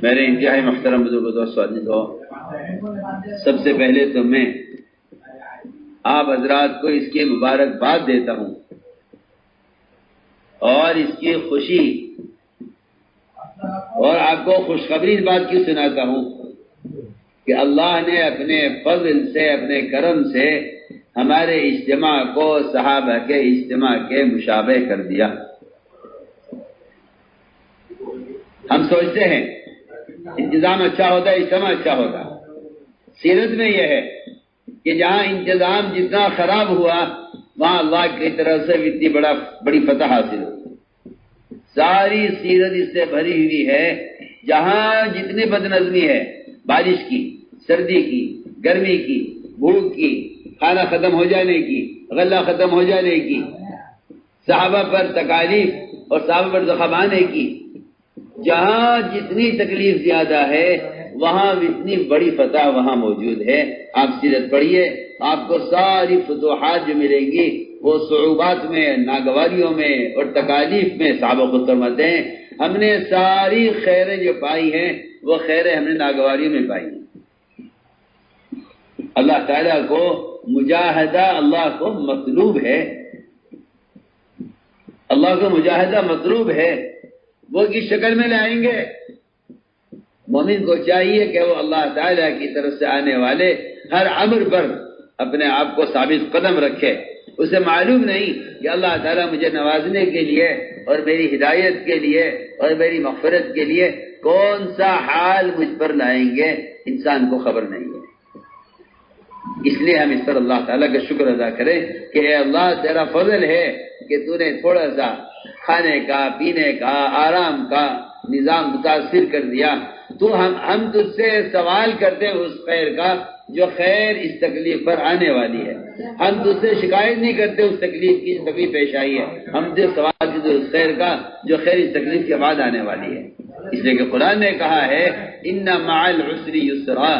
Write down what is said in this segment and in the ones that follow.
میرے انتہائی محترم بزرگوں سعودیوں، سب سے پہلے تو میں آپ حضرات کو اس کی مبارکباد دیتا ہوں اور اس کی خوشی اور آپ کو خوشخبری اس بات کی سناتا ہوں کہ اللہ نے اپنے فضل سے، اپنے کرم سے ہمارے اجتماع کو صحابہ کے اجتماع کے مشابہ کر دیا۔ ہم سوچتے ہیں انتظام اچھا ہوتا، اجتماع اچھا ہوتا۔ سیرت میں یہ ہے کہ جہاں انتظام جتنا خراب ہوا وہاں اللہ کی طرف سے اتنی بڑی فتح حاصل ہوئی۔ ساری سیرت اس سے بھری ہوئی ہے، جہاں جتنی بدنظمی ہے، بارش کی، سردی کی، گرمی کی، بھوک کی، کھانا ختم ہو جانے کی، غلہ ختم ہو جانے کی، صحابہ پر تکالیف اور صحابہ پر زخم آنے کی، جہاں جتنی تکلیف زیادہ ہے وہاں اتنی بڑی فتح وہاں موجود ہے۔ آپ سیرت پڑھیے، آپ کو ساری فتوحات جو ملیں گی وہ صعوبات میں، ناگواریوں میں اور تکالیف میں۔ صحابہ خود فرماتے ہیں ہم نے ساری خیریں جو پائی ہیں وہ خیریں ہم نے ناگواریوں میں پائی ہیں۔ اللہ تعالیٰ کو مجاہدہ اللہ کو مطلوب ہے، اللہ کو مجاہدہ مطلوب ہے۔ وہ کس شکل میں لائیں گے؟ مومن کو چاہیے کہ وہ اللہ تعالیٰ کی طرف سے آنے والے ہر امر پر اپنے آپ کو ثابت قدم رکھے۔ اسے معلوم نہیں کہ اللہ تعالیٰ مجھے نوازنے کے لیے اور میری ہدایت کے لیے اور میری مغفرت کے لیے کون سا حال مجھ پر لائیں گے، انسان کو خبر نہیں ہے۔ اس لیے ہم اس پر اللہ تعالیٰ کا شکر ادا کریں کہ اے اللہ تیرا فضل ہے کہ تو نے تھوڑا سا کھانے کا، پینے کا، آرام کا نظام متاثر کر دیا۔ تو ہم تجھ سے سوال کرتے ہیں اس خیر کا جو خیر اس تکلیف پر آنے والی ہے۔ ہم تجھ سے شکایت نہیں کرتے اس تکلیف کی جو تکلیف پیش آئی ہے، ہم سے سوال کرتے اس خیر کا جو خیر اس تکلیف کے بعد آنے والی ہے۔ اس لیے کہ قرآن نے کہا ہے ان مع العسر یسرا،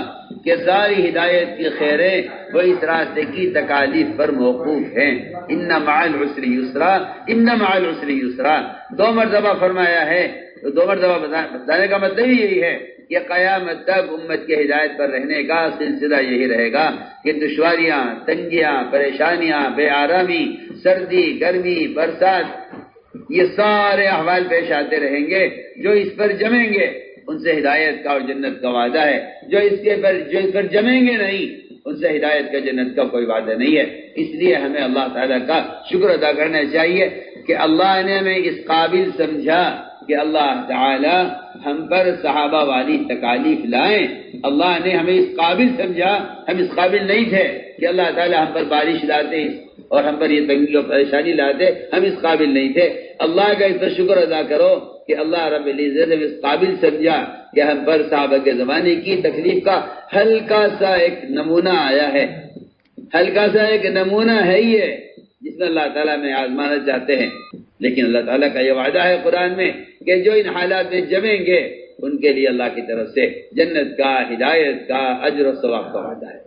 کہ ساری ہدایت کی خیریں وہ اس راستے کی تکالیف پر موقوف ہیں۔ ان مع العسر یسرا، ان مع العسر یسرا 2 مرتبہ فرمایا ہے۔ تو 2 مرتبہ بتانے کا مطلب یہی ہے کہ قیامت تک امت کے ہدایت پر رہنے کا سلسلہ یہی رہے گا کہ دشواریاں، تنگیاں، پریشانیاں، بے آرامی، سردی، گرمی، برسات، یہ سارے احوال پیش آتے رہیں گے۔ جو اس پر جمیں گے ان سے ہدایت کا اور جنت کا وعدہ ہے، جو اس پر جمیں گے نہیں ان سے ہدایت کا، جنت کا کوئی وعدہ نہیں ہے۔ اس لیے ہمیں اللہ تعالیٰ کا شکر ادا کرنا چاہیے کہ اللہ نے ہمیں اس قابل سمجھا کہ اللہ تعالی ہم پر صحابہ والی تکالیف لائیں۔ اللہ نے ہمیں اس قابل سمجھا، ہم اس قابل نہیں تھے کہ اللہ تعالی ہم پر بارش لاتے اور ہم پر یہ تنگی و پریشانی لاتے، ہم اس قابل نہیں تھے۔ اللہ کا اس پر شکر ادا کرو کہ اللہ رب العزت نے اس قابل سمجھا کہ ہم پر صحابہ کے زمانے کی تکلیف کا ہلکا سا ایک نمونہ آیا ہے، ہلکا سا ایک نمونہ ہے یہ جس میں اللہ تعالیٰ میں آزمانا چاہتے ہیں۔ لیکن اللہ تعالیٰ کا یہ وعدہ ہے قرآن میں کہ جو ان حالات میں جمیں گے ان کے لیے اللہ کی طرف سے جنت کا، ہدایت کا، اجر و ثواب کا وعدہ ہے۔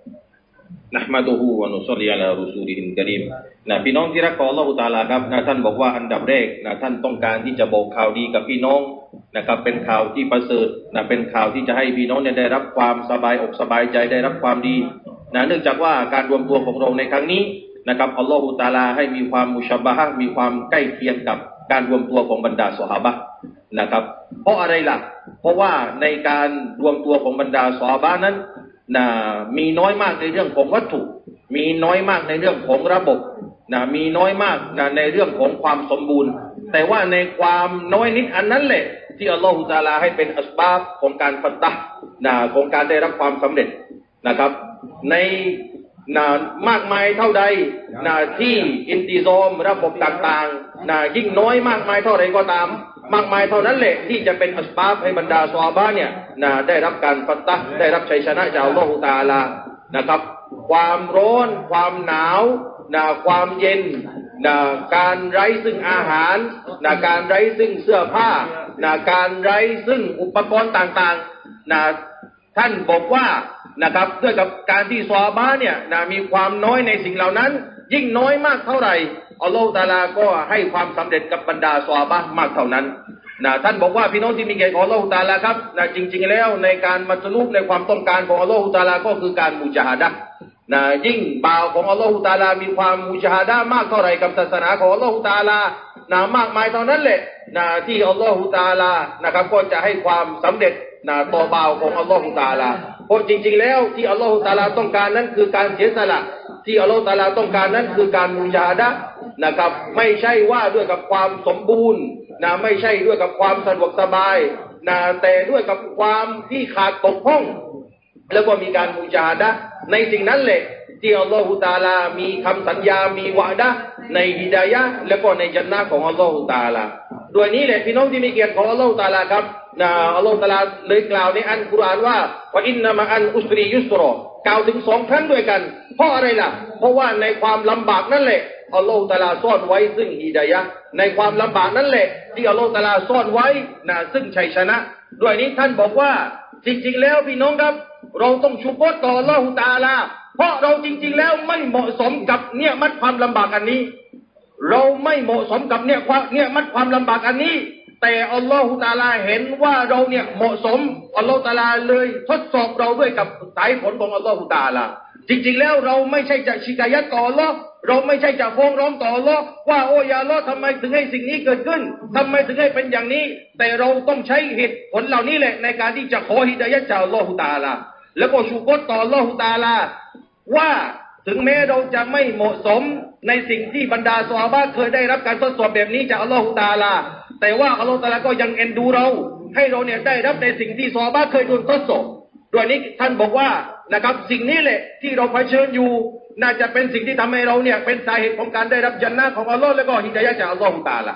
نحمدہ و نصلی علی رسولہ الکریم พี่น้องที่รักของอัลลอฮฺตะอาลาครับท่านบอกว่าอันดับแรกท่านต้องการที่จะบอกข่าวดีกับพี่น้องนะครับเป็นข่าวที่ประเสริฐเป็นข่าวที่จะให้พี่น้องได้รับความสบายอกสบายใจได้รับความดีเนื่องจากว่าการรวมตัวของเราในครั้งนี้นะครับอัลลอฮฺตะอาลาให้มีความมุชับบะฮะห์มีความใกล้เคียงกับการรวมตัวของบรรดาซอฮาบะห์นะครับเพราะอะไรล่ะเพราะว่าในการรวมตัวของบรรดาซอฮาบะห์นั้นมีน้อยมากในเรื่องของวัตถุมีน้อยมากในเรื่องของระบบมีน้อยมากในเรื่องของความสมบูรณ์แต่ว่าในความน้อยนิดอันนั้นแหละที่อัลลอฮฺตะอาลาให้เป็นอัสบาบของการฟัตฮ์ของการได้รับความสำเร็จนะครับในมากมายเท่าใดที่อินติซอมระบบต่างๆยิ่งน้อยมากมายเท่าไรก็ตามมากมายเท่านั้นแหละที่จะเป็นอัสบาบให้บรรดาซอฮาบะห์เนี่ยได้รับการฟัตฮ์ได้รับชัยชนะจากอัลลอฮฺตะอาลานะครับความร้อนความหนาวความเย็นการไร้ซึ่งอาหารการไร้ซึ่งเสื้อผ้าการไร้ซึ่งอุปกรณ์ต่างๆท่านบอกว่านะครับด้วยกับการที่ซอฮาบะห์เนี่ยมีความน้อยในสิ่งเหล่านั้นยิ่งน้อยมากเท่าไหร่อัลลอฮฺตะอาลาก็ให้ความสำเร็จกับบรรดาซอฮาบะห์มากเท่านั้น ท่านบอกว่าพี่น้องที่มีเกียรติของอัลลอฮฺตะอาลาครับจริงๆแล้วในการมัตลูบในความต้องการของอัลลอฮฺตะอาลาก็คือการมุจาฮาดะห์ยิ่งบ่าวของอัลลอฮฺตะอาลามีความมุจาฮาดะห์มากเท่าไหร่กับศาสนาของอัลลอฮฺตะอาลามากมายเท่านั้นแหละที่อัลลอฮฺตะอาลานะครับก็จะให้ความสำเร็จต่อบ่าวของอัลลอฮฺตะอาลาเพราะจริงๆแล้วที่อัลลอฮฺตะอาลาต้องการนั้นคือการเสียสละที่อัลลอฮฺตะอาลาต้องการนั้นคือการมุจาฮาดะห์นะครับไม่ใช่ว่าด้วยกับความสมบูรณ์ไม่ใช่ด้วยกับความสะดวกสบายแต่ด้วยกับความที่ขาดตกห้องแล้วก็มีการมุจาฮาดะห์ในสิ่งนั้นแหละที่อัลลอฮฺตะอาลามีคำสัญญามีวะดะห์ในฮิดายะห์แล้วก็ในญันนะห์ของอัลลอฮฺตะอาลาด้วยนี้แหละพี่น้องที่มีเกียรติของอัลลอฮฺตะอาลาครับอัลลอฮฺตะอาลาเลยกล่าวในอัลกุรอานว่าอินนามะอันอุสรียุสรอกล่าวถึง2 ครั้งด้วยกันเพราะอะไรล่ะเพราะว่าในความลำบากนั่นแหละอัลลอฮฺตะอาลาซ่อนไว้ซึ่งฮิดายะห์ในความลำบากนั่นแหละที่อัลลอฮฺตะอาลาซ่อนไว้ซึ่งชัยชนะด้วยนี้ท่านบอกว่าจริงๆแล้วพี่น้องครับเราต้องชุกรต่ออัลลอฮฺตะอาลาเพราะเราจริงๆแล้วไม่เหมาะสมกับเนี่ยมัดความลำบากอันนี้เราไม่เหมาะสมกับเนี่ยมัดความลำบากอันนี้แต่อัลลอฮฺตะอาลาเห็นว่าเราเนี่ยเหมาะสมอัลลอฮฺตะอาลาเลยทดสอบเราด้วยกับสายฝนของอัลลอฮฺตะอาลาจริงๆแล้วเราไม่ใช่จะชิกายะต่ออัลลอฮ์เราไม่ใช่จะฟ้องร้องต่ออัลลอฮ์ว่าโอ้ยาอัลลอฮ์ทำไมถึงให้สิ่งนี้เกิดขึ้นทำไมถึงให้เป็นอย่างนี้แต่เราต้องใช้เหตุผลเหล่านี้แหละในการที่จะขอฮิดายะห์จากอัลลอฮฺตะอาลาแล้วก็ชูกรต่ออัลลอฮฺตะอาลาว่าถึงแม้เราจะไม่เหมาะสมในสิ่งที่บรรดาซอฮาบะห์เคยได้รับการทดสอบแบบนี้จากอัลลอฮฺตะอาลาแต่ว่าอัลลอฮฺตะอาลาก็ยังเอ็นดูเราให้เราเนี่ยได้รับในสิ่งที่ซอฮาบะห์เคยโดนทดสอบด้วยนี้ท่านบอกว่านะครับสิ่งนี้แหละที่เราเผชิญอยู่น่าจะเป็นสิ่งที่ทำให้เราเนี่ยเป็นสาเหตุของการได้รับญันนะห์ของอัลลอฮ์และก็ฮิดายะห์จากอัลลอฮฺตะอาลา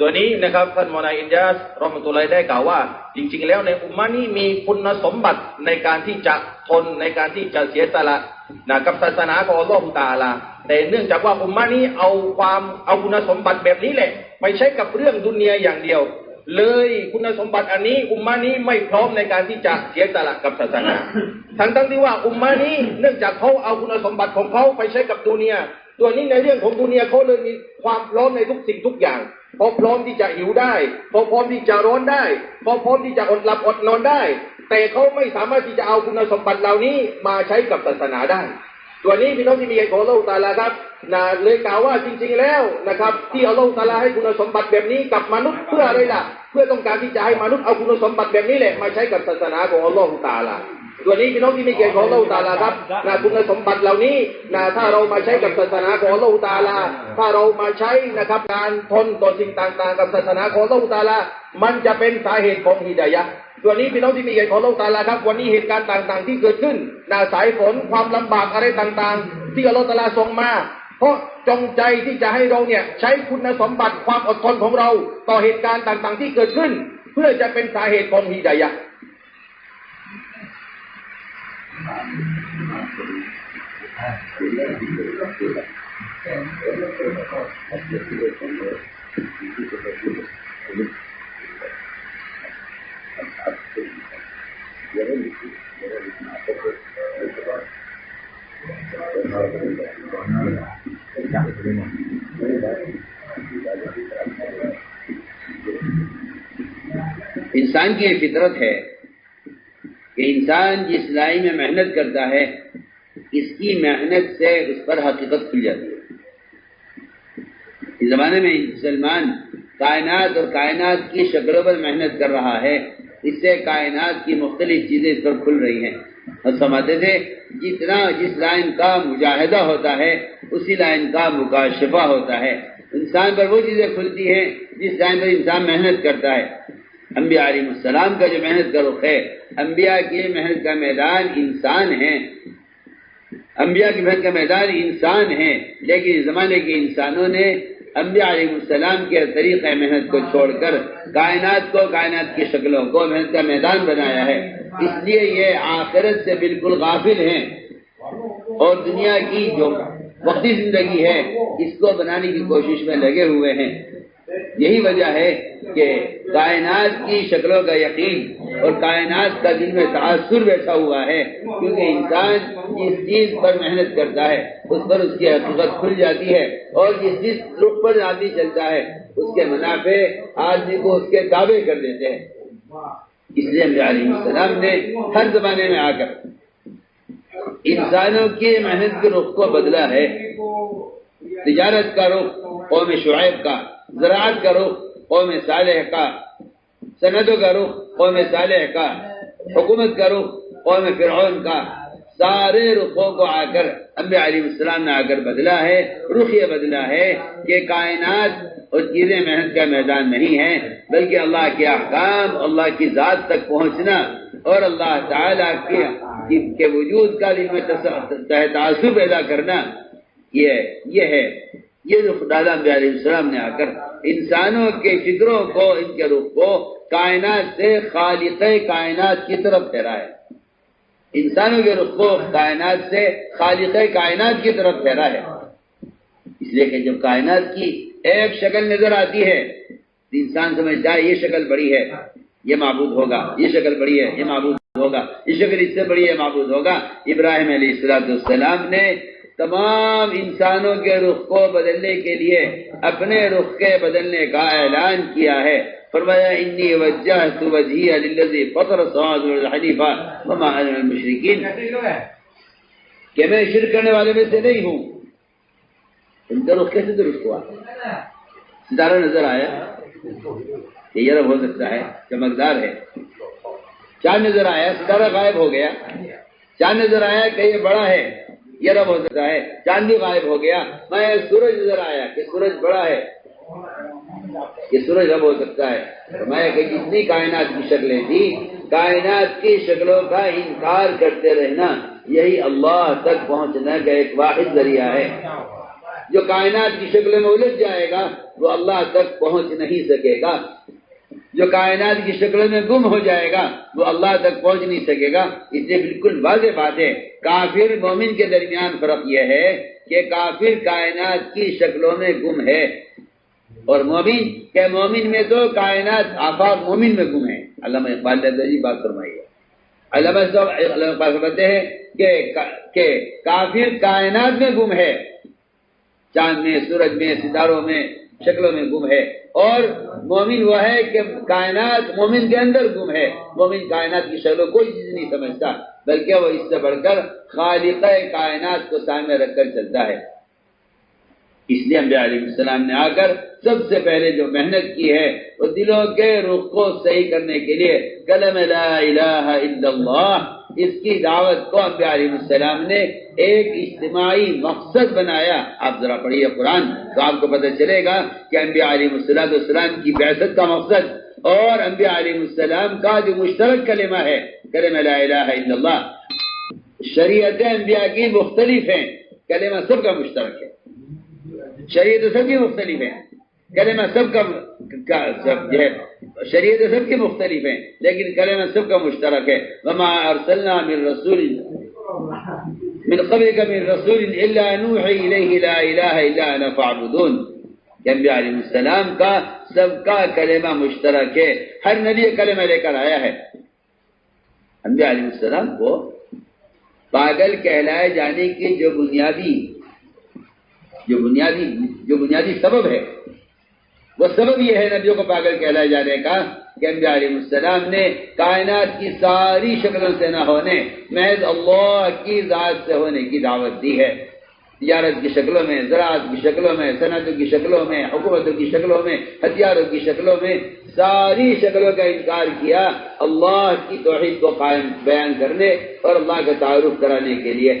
ตัวนี้นะครับท่านมอนาอินยาสรอห์มะตุลลอฮิได้กล่าวว่าจริงๆแล้วในอุมมะนี้มีคุณสมบัติในการที่จะทนในการที่จะเสียสละกับศาสนาของอัลลอฮฺตะอาลาแต่เนื่องจากว่าอุมมะนี้เอาคุณสมบัติแบบนี้แหละไปใช้กับเรื่องดุนยาอย่างเดียวเลยคุณสมบัติอันนี้อุมมะนี้ไม่พร้อมในการที่จะเสียสละกับศาสนาทั้งที่ว่าอุมมะนี้เนื่องจากเขาเอาคุณสมบัติของเขาไปใช้กับดุนยาตัวนี้ในเรื่องของดุนยาเขาเลยมีความพร้อมในทุกสิ่งทุกอย่างพร้อมที่จะหิวได้พร้อมที่จะร้อนได้พร้อมที่จะอดหลับอดนอนได้แต่เขาไม่สามารถที่จะเอาคุณสมบัติเหล่านี้มาใช้กับศาสนาได้ตัวนี้พี่น้องที่มีเกียรติของอัลเลาะห์ตะอาลาครับเลยกล่าวว่าจริงๆแล้วนะครับที่อัลเลาะห์ตะอาลาให้คุณสมบัติแบบนี้กับมนุษย์เพื่ออะไรล่ะเพื่อต้องการที่จะให้มนุษย์เอาคุณสมบัติแบบนี้แหละมาใช้กับศาสนาของอัลเลาะห์ตะอาลาตัวนี้พี่น้องที่มีเกียรติของอัลเลาะห์ตะอาลาครับคุณสมบัติเหล่านี้ถ้าเรามาใช้กับศาสนาของอัลเลาะห์ตะอาลาถ้าเรามาใช้นะครับการทนต่อสิ่งต่างๆกับศาสนาของอัลเลาะห์ตะอาลามันจะเป็นสาเหตุของฮิดายะห์ตัวนี้พี่น้องที่มีเกียรติของอัลเลาะห์ตะอาลาครับวันนี้เหตุการณ์ต่างๆที่เกิดขึ้นสายฝนความลำบากอะไรต่างๆที่อัลเลาะห์ตะอาลาส่งมาเพราะจงใจที่จะให้เราเนี่ยใช้คุณสมบัติความอดทนของเราต่อเหตุการณ์ต่างๆที่เกิดขึ้นเพื่อจะเป็นสาเหตุของฮิดายะห์ انسان کی یہ فطرت ہے کہ انسان جس لائی میں محنت کرتا ہے اس کی محنت سے اس پر حقیقت کھل جاتی ہے۔ اس زمانے میں مسلمان کائنات اور کائنات کی شکلوں پر محنت کر رہا ہے، اس سے کائنات کی مختلف چیزیں اس پر کھل رہی ہیں۔ اور سمجھتے تھے جس لائن کا مجاہدہ ہوتا ہے اسی لائن کا مکاشفہ ہوتا ہے۔ انسان پر وہ چیزیں کھلتی ہیں جس لائن پر انسان محنت کرتا ہے۔ انبیاء علیہ السلام کا جو محنت کا رخ ہے، انبیاء کی محنت کا میدان انسان ہے، انبیاء کی محنت کا میدان انسان ہے، لیکن اس زمانے کے انسانوں نے انبیاء علیہ السلام کے طریقہ محنت کو چھوڑ کر کائنات کو، کائنات کی شکلوں کو محنت کا میدان بنایا ہے۔ اس لیے یہ آخرت سے بالکل غافل ہیں اور دنیا کی جو وقتی زندگی ہے اس کو بنانے کی کوشش میں لگے ہوئے ہیں۔ یہی وجہ ہے کہ کائنات کی شکلوں کا یقین اور کائنات کا دل میں تاثر بیٹھا ہوا ہے، کیونکہ انسان جس چیز پر محنت کرتا ہے اس پر اس کی حقیقت کھل جاتی ہے، اور جس رخ پر آدمی چلتا ہے اس کے منافع آدمی کو اس کے تابع کر دیتے ہیں۔ اس لیے انبیاء علیہ السلام نے ہر زمانے میں آ کر انسانوں کی محنت کے رخ کو بدلا ہے۔ تجارت کا رخ قوم شعیب کا، زراعت کا رخ قوم صالح کا، صنعتوں کا رخ قوم صالح کا، حکومت کا رخ قوم فرعون کا، سارے رخوں کو آ کر انبیاء علیہ السلام نے آ کر بدلا ہے۔ رخ یہ بدلا ہے کہ کائنات اور چیزیں محنت کا میدان نہیں ہیں، بلکہ اللہ کے احکام، اللہ کی ذات تک پہنچنا اور اللہ تعالیٰ کے وجود کا دل میں تاثر پیدا کرنا، یہ ہے یہ رخ ڈالا انبیاء علیہ السلام نے آ کر انسانوں کے فکروں کو، ان کے رخ کو کائنات سے خالق کائنات کی طرف پھیرا ہے۔ انسانوں کے رخ کو کائنات سے خالق کائنات کی طرف پھیرا ہے۔ اس لیے کہ جب کائنات کی ایک شکل نظر آتی ہے تو انسان سمجھتا ہے یہ شکل بڑی ہے، یہ معبود ہوگا، یہ شکل بڑی ہے، یہ معبود ہوگا، یہ شکل اس سے بڑی ہے، معبود ہوگا۔ ابراہیم علیہ السلام نے تمام انسانوں کے رخ کو بدلنے کے لیے اپنے رخ کے بدلنے کا اعلان کیا ہے۔ فرمایا انی وجہت وجہی للذی فطر السماوات والارض حنیفا وما انا من المشرکین، کہ میں شرک کرنے والے میں سے نہیں ہوں۔ ان کا رخ کیسے درست ہوا؟ ستارہ نظر آیا کہ یہ رب ہو سکتا ہے، چمکدار ہے۔ چاند نظر آیا، ستارہ غائب ہو گیا۔ چاند نظر آیا کہ یہ بڑا ہے، یہ رب ہو سکتا ہے، چاند بھی غائب ہو گیا۔ میں سورج نظر آیا کہ سورج بڑا ہے، یہ سورج رب ہو سکتا ہے۔ فرمایا کہ جتنی کائنات کی شکلیں تھیں، کائنات کی شکلوں کا انکار کرتے رہنا یہی اللہ تک پہنچنے کا ایک واحد ذریعہ ہے۔ جو کائنات کی شکلوں میں الجھ جائے گا وہ اللہ تک پہنچ نہیں سکے گا، جو کائنات کی شکلوں میں گم ہو جائے گا وہ اللہ تک پہنچ نہیں سکے گا۔ اس لیے بالکل واضح بات ہے، کافر مومن کے درمیان فرق یہ ہے کہ کافر کائنات کی شکلوں میں گم ہے، اور مومن کہ مومن میں تو کائنات آفاق مومن میں گم ہے۔ علامہ اقبال نے جی بات فرمائی ہے۔ علامہ اقبال فرماتے ہیں کہ کافر کائنات میں گم ہے، چاند میں، سورج میں، ستاروں میں، شکلوں میں گم ہے، اور مومن وہ ہے کہ کائنات مومن کے اندر گم ہے۔ مومن کائنات کی شکلوں کوئی چیز نہیں سمجھتا، بلکہ وہ اس سے بڑھ کر خالق کائنات کو سامنے رکھ کر چلتا ہے۔ اس لیے انبیاء علیہ السلام نے آ کر سب سے پہلے جو محنت کی ہے وہ دلوں کے رخ کو صحیح کرنے کے لیے کلمہ لا الہ الا اللہ، اس کی دعوت کو انبیاء علیہ السلام نے ایک اجتماعی مقصد بنایا۔ آپ ذرا پڑھیے قرآن تو آپ کو پتہ چلے گا کہ انبیاء علیہ السلام کی بعثت کا مقصد اور انبیاء علیہ السلام کا جو مشترک کلمہ ہے، کلمہ لا الہ الا اللہ۔ شریعتیں انبیاء کی مختلف ہیں، کلمہ سب کا مشترک ہے۔ شریعت سب کی مختلف ہیں، کلمہ سب کا شریعت سب کی مختلف ہیں، لیکن کلمہ سب کا مشترک ہے۔ وما ارسلنا من رسول من قبلک من رسول الا نوحی الیہ لا الہ الا انا فاعبدون۔ انبیاء علیہ السلام کا سب کا کلمہ مشترک ہے، ہر نبی کلمہ لے کر آیا ہے۔ انبیاء علیہ السلام کو پاگل کہلائے جانے کی جو بنیادی سبب ہے وہ سبب یہ ہے نبیوں کو پاگل کہلائے جانے کا کہ انبیاء علیہ السلام نے کائنات کی ساری شکلوں سے نہ ہونے محض اللہ کی ذات سے ہونے کی دعوت دی ہے۔ تجارت کی شکلوں میں، زراعت کی شکلوں میں، صنعتوں کی شکلوں میں، حکومتوں کی شکلوں میں، ہتھیاروں کی شکلوں میں، ساری شکلوں کا انکار کیا اللہ کی توحید کو قائم بیان کرنے اور اللہ کا تعارف کرانے کے لیے۔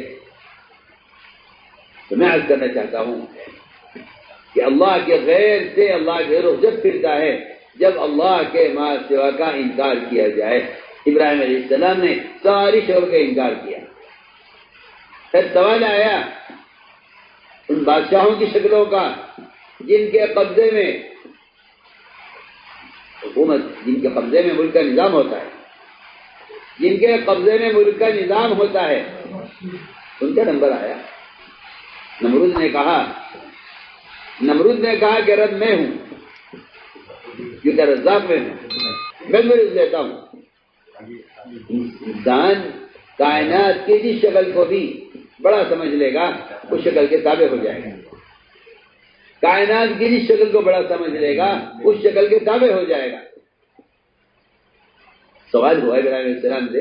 تو میں عرض کرنا چاہتا ہوں کہ اللہ کے غیر سے اللہ کے رخ جب پھرتا ہے جب اللہ کے ما سوا کا انکار کیا جائے۔ ابراہیم علیہ السلام نے ساری شکلوں کا انکار کیا۔ پھر سوال آیا ان بادشاہوں کی شکلوں کا جن کے قبضے میں حکومت، جن کے قبضے میں ملک کا نظام ہوتا ہے، جن کے قبضے میں ملک کا نظام ہوتا ہے، ان کا نمبر آیا۔ نمرود نے کہا کہ رب میں ہوں، کیونکہ رزاق میں ہوں، میں رزق دیتا ہوں۔ انسان کائنات کی جس شکل کو بھی بڑا سمجھ لے گا اس شکل کے تابع ہو جائے گا، کائنات کی جس شکل کو بڑا سمجھ لے گا اس شکل کے تابع ہو جائے گا۔ سوال ہوا ابراہیم علیہ السلام سے،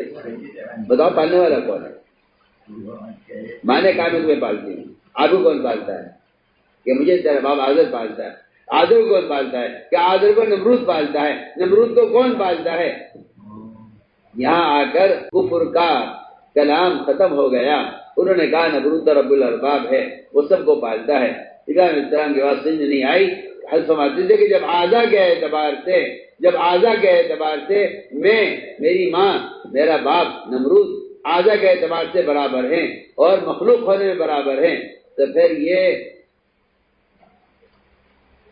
بتاؤ پالنے والا کون ہے؟ ماں نے کہا میں تمہیں پالتی ہوں۔ آدو کون پالتا ہے؟ کہ مجھے تیرا باپ آذر پالتا ہے۔ آذر کون پالتا ہے؟ کہ آذر کو نمرود پالتا ہے۔ نمرود کو کون پالتا ہے؟ یہاں آ کر کفر کا کلام ختم ہو گیا۔ انہوں نے کہا نمرود تو رب الارباب ہے، وہ سب کو پالتا ہے۔ ابراہیم علیہ السلام کے بعد سمجھ نہیں آئی۔ حضرت فرماتے تھے کہ جب اعضاء کے اعتبار سے میں، میری ماں، میرا باپ نمرود اعضاء کے اعتبار سے برابر ہیں اور مخلوق ہونے میں برابر ہیں، تو پھر یہ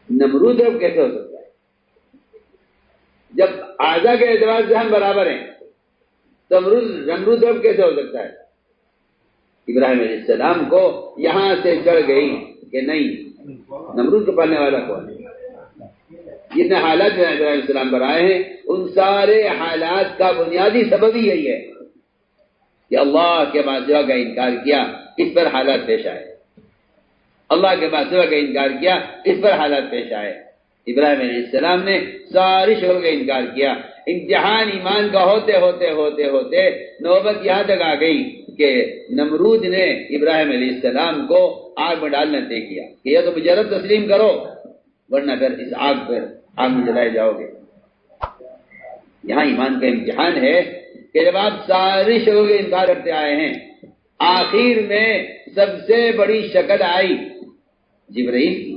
نمرود رب کیسے ہو سکتا ہے؟ جب اعضاء کے اعتبار سے ہم برابر ہیں تو نمرود رب کیسے ہو سکتا ہے؟ ابراہیم علیہ السلام کو یہاں سے چڑھ گئی کہ نہیں، نمرود کو پالنے والا کون ہے؟ جتنے حالات میں ابراہیم علیہ السلام پر آئے ہیں ان سارے حالات کا بنیادی سبب ہی یہی ہے کہ اللہ کے بادشاہ کا انکار کیا، اس پر حالات پیش آئے۔ اللہ کے بادشاہ کا انکار کیا، اس پر حالات پیش آئے۔ ابراہیم علیہ السلام نے ساری شکلوں کا انکار کیا۔ امتحان ایمان کا ہوتے ہوتے نوبت یہاں تک آ گئی کہ نمرود نے ابراہیم علیہ السلام کو آگ میں ڈالنا طے کیا کہ یا تو مجرد تسلیم کرو ورنہ پھر اس آگ میں جلائے جاؤ گے۔ یہاں ایمان کا امتحان ہے کہ جب آپ ساری شکلوں کا انکار کرتے آئے ہیں، آخر میں سب سے بڑی شکل آئی جبرائیل کی۔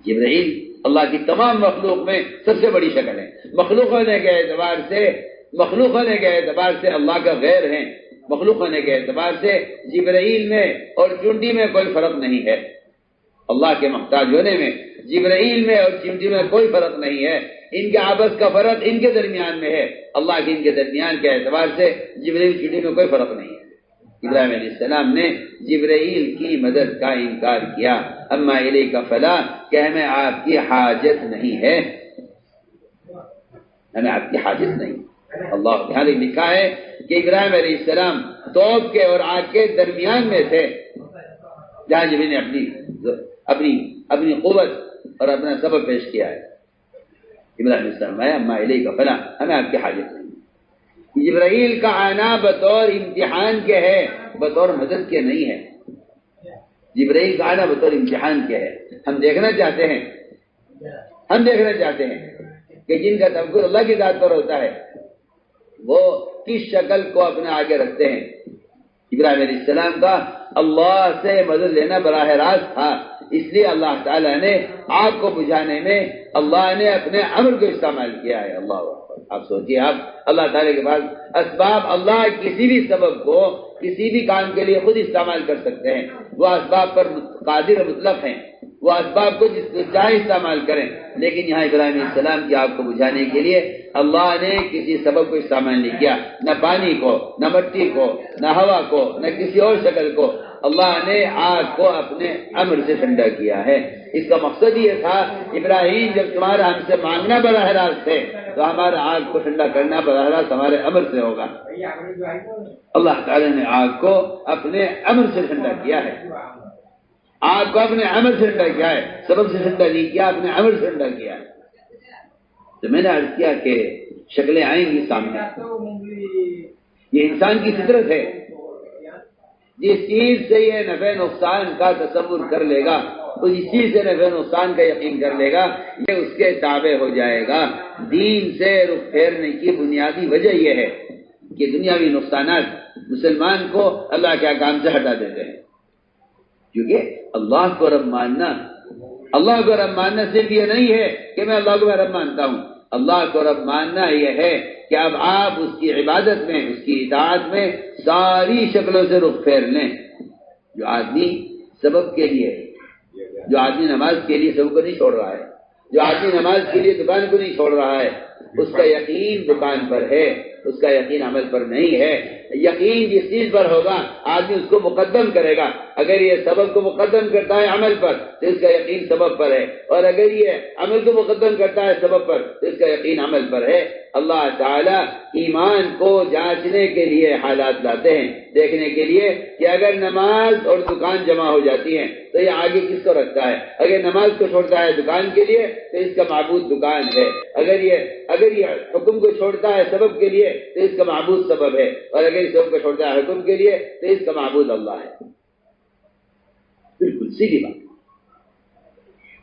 جبرائیل اللہ کی تمام مخلوق میں سب سے بڑی شکل ہے۔ مخلوق ہونے کے اعتبار سے اللہ کا غیر ہیں، مخلوق ہونے کے اعتبار سے جبرائیل میں اور چونٹی میں کوئی فرق نہیں ہے۔ اللہ کے محتاج ہونے میں جبرائیل میں اور چونٹی میں کوئی فرق نہیں ہے۔ ان کے آپس کا فرق ان کے درمیان میں ہے، اللہ کے ان کے درمیان کے اعتبار سے جبرائیل چونٹی میں کوئی فرق نہیں ہے۔ ابراہیم علیہ السلام نے جبرائیل کی مدد کا انکار کیا۔ اما الیک فلا، کہ ہمیں آپ کی حاجت نہیں ہے، ہمیں آپ کی حاجت نہیں۔ اللہ تعالی لکھا ہے کہ ابراہیم علیہ السلام توپ کے اور آگ کے درمیان میں تھے، جہاں جبرائیل نے اپنی قوت اور اپنا سبب پیش کیا ہے۔ ابراہیم علیہ السلام آیا اما الیک فلا، ہمیں آپ کی حاجت نہیں۔ جبرائیل کا آنا بطور امتحان کے ہے، بطور مدد کے نہیں ہے۔ جبرائیل کا آنا بطور امتحان کے ہے۔ ہم دیکھنا چاہتے ہیں کہ جن کا تفکر اللہ کی ذات پر ہوتا ہے وہ کس شکل کو اپنے آگے رکھتے ہیں۔ ابراہیم علیہ السلام کا اللہ سے مدد لینا براہ راست تھا، اس لیے اللہ تعالیٰ نے آگ کو بجھانے میں اللہ نے اپنے امر کو استعمال کیا ہے۔ اللہ آپ سوچیے، آپ اللہ تعالیٰ کے پاس اسباب، اللہ کسی بھی سبب کو کسی بھی کام کے لیے خود استعمال کر سکتے ہیں، وہ اسباب پر قادر مطلق ہیں، وہ اسباب کو جس کو چاہے استعمال کریں، لیکن یہاں ابراہیم علیہ السلام کی آگ کو بجھانے کے لیے اللہ نے کسی سبب کو استعمال نہیں کیا، نہ پانی کو، نہ مٹی کو، نہ ہوا کو، نہ کسی اور شکل کو۔ اللہ نے آگ کو اپنے امر سے ٹھنڈا کیا ہے۔ اس کا مقصد یہ تھا، ابراہیم جب تمہارا ہم سے مانگنا براہ راست ہے تو ہمارا آگ کو ٹھنڈا کرنا براہ راست ہمارے امر سے ہوگا۔ اللہ تعالی نے آگ کو اپنے امر سے ٹھنڈا کیا ہے۔ آپ کو اپنے عمل سے ٹھنڈا کیا ہے، سبب سے ٹھنڈا نہیں کیا، اپنے عمل سے ٹھنڈا کیا ہے۔ تو میں نے عرض کیا کہ شکلیں آئیں گی سامنے، یہ انسان کی فطرت ہے، جس چیز سے یہ نفع نقصان کا تصور کر لے گا، تو جس چیز سے نفع نقصان کا یقین کر لے گا، یہ اس کے تابع ہو جائے گا۔ دین سے رخ پھیرنے کی بنیادی وجہ یہ ہے کہ دنیاوی نقصانات مسلمان کو اللہ کے احکام سے ہٹا دیتے ہیں، کیونکہ اللہ کو رب ماننا صرف یہ نہیں ہے کہ میں اللہ کو رب مانتا ہوں، اللہ کو رب ماننا یہ ہے کہ اب آپ اس کی عبادت میں، اس کی اطاعت میں ساری شکلوں سے رخ پھیر لیں۔ جو آدمی سبب کے لیے، جو آدمی نماز کے لیے سبب کو نہیں چھوڑ رہا ہے، جو آدمی نماز کے لیے دکان کو نہیں چھوڑ رہا ہے، اس کا یقین دکان پر ہے، اس کا یقین عمل پر نہیں ہے۔ یقین جس چیز پر ہوگا آدمی اس کو مقدم کرے گا، اگر یہ سبب کو مقدم کرتا ہے عمل پر تو اس کا یقین سبب پر ہے، اور اگر یہ عمل کو مقدم کرتا ہے سبب پر تو اس کا یقین عمل پر ہے۔ اللہ تعالیٰ ایمان کو جانچنے کے لیے حالات لاتے ہیں، دیکھنے کے لیے کہ اگر نماز اور دکان جمع ہو جاتی ہیں تو یہ آگے کس کو رکھتا ہے، اگر نماز کو چھوڑتا ہے دکان کے لیے تو اس کا معبود دکان ہے، اگر یہ حکم کو چھوڑتا ہے سبب کے لیے تو اس کا معبود سبب ہے، اور اگر اس سبب کو چھوڑتا ہے حکم کے لیے تو اس کا معبود اللہ ہے۔ بالکل سیدھی بات،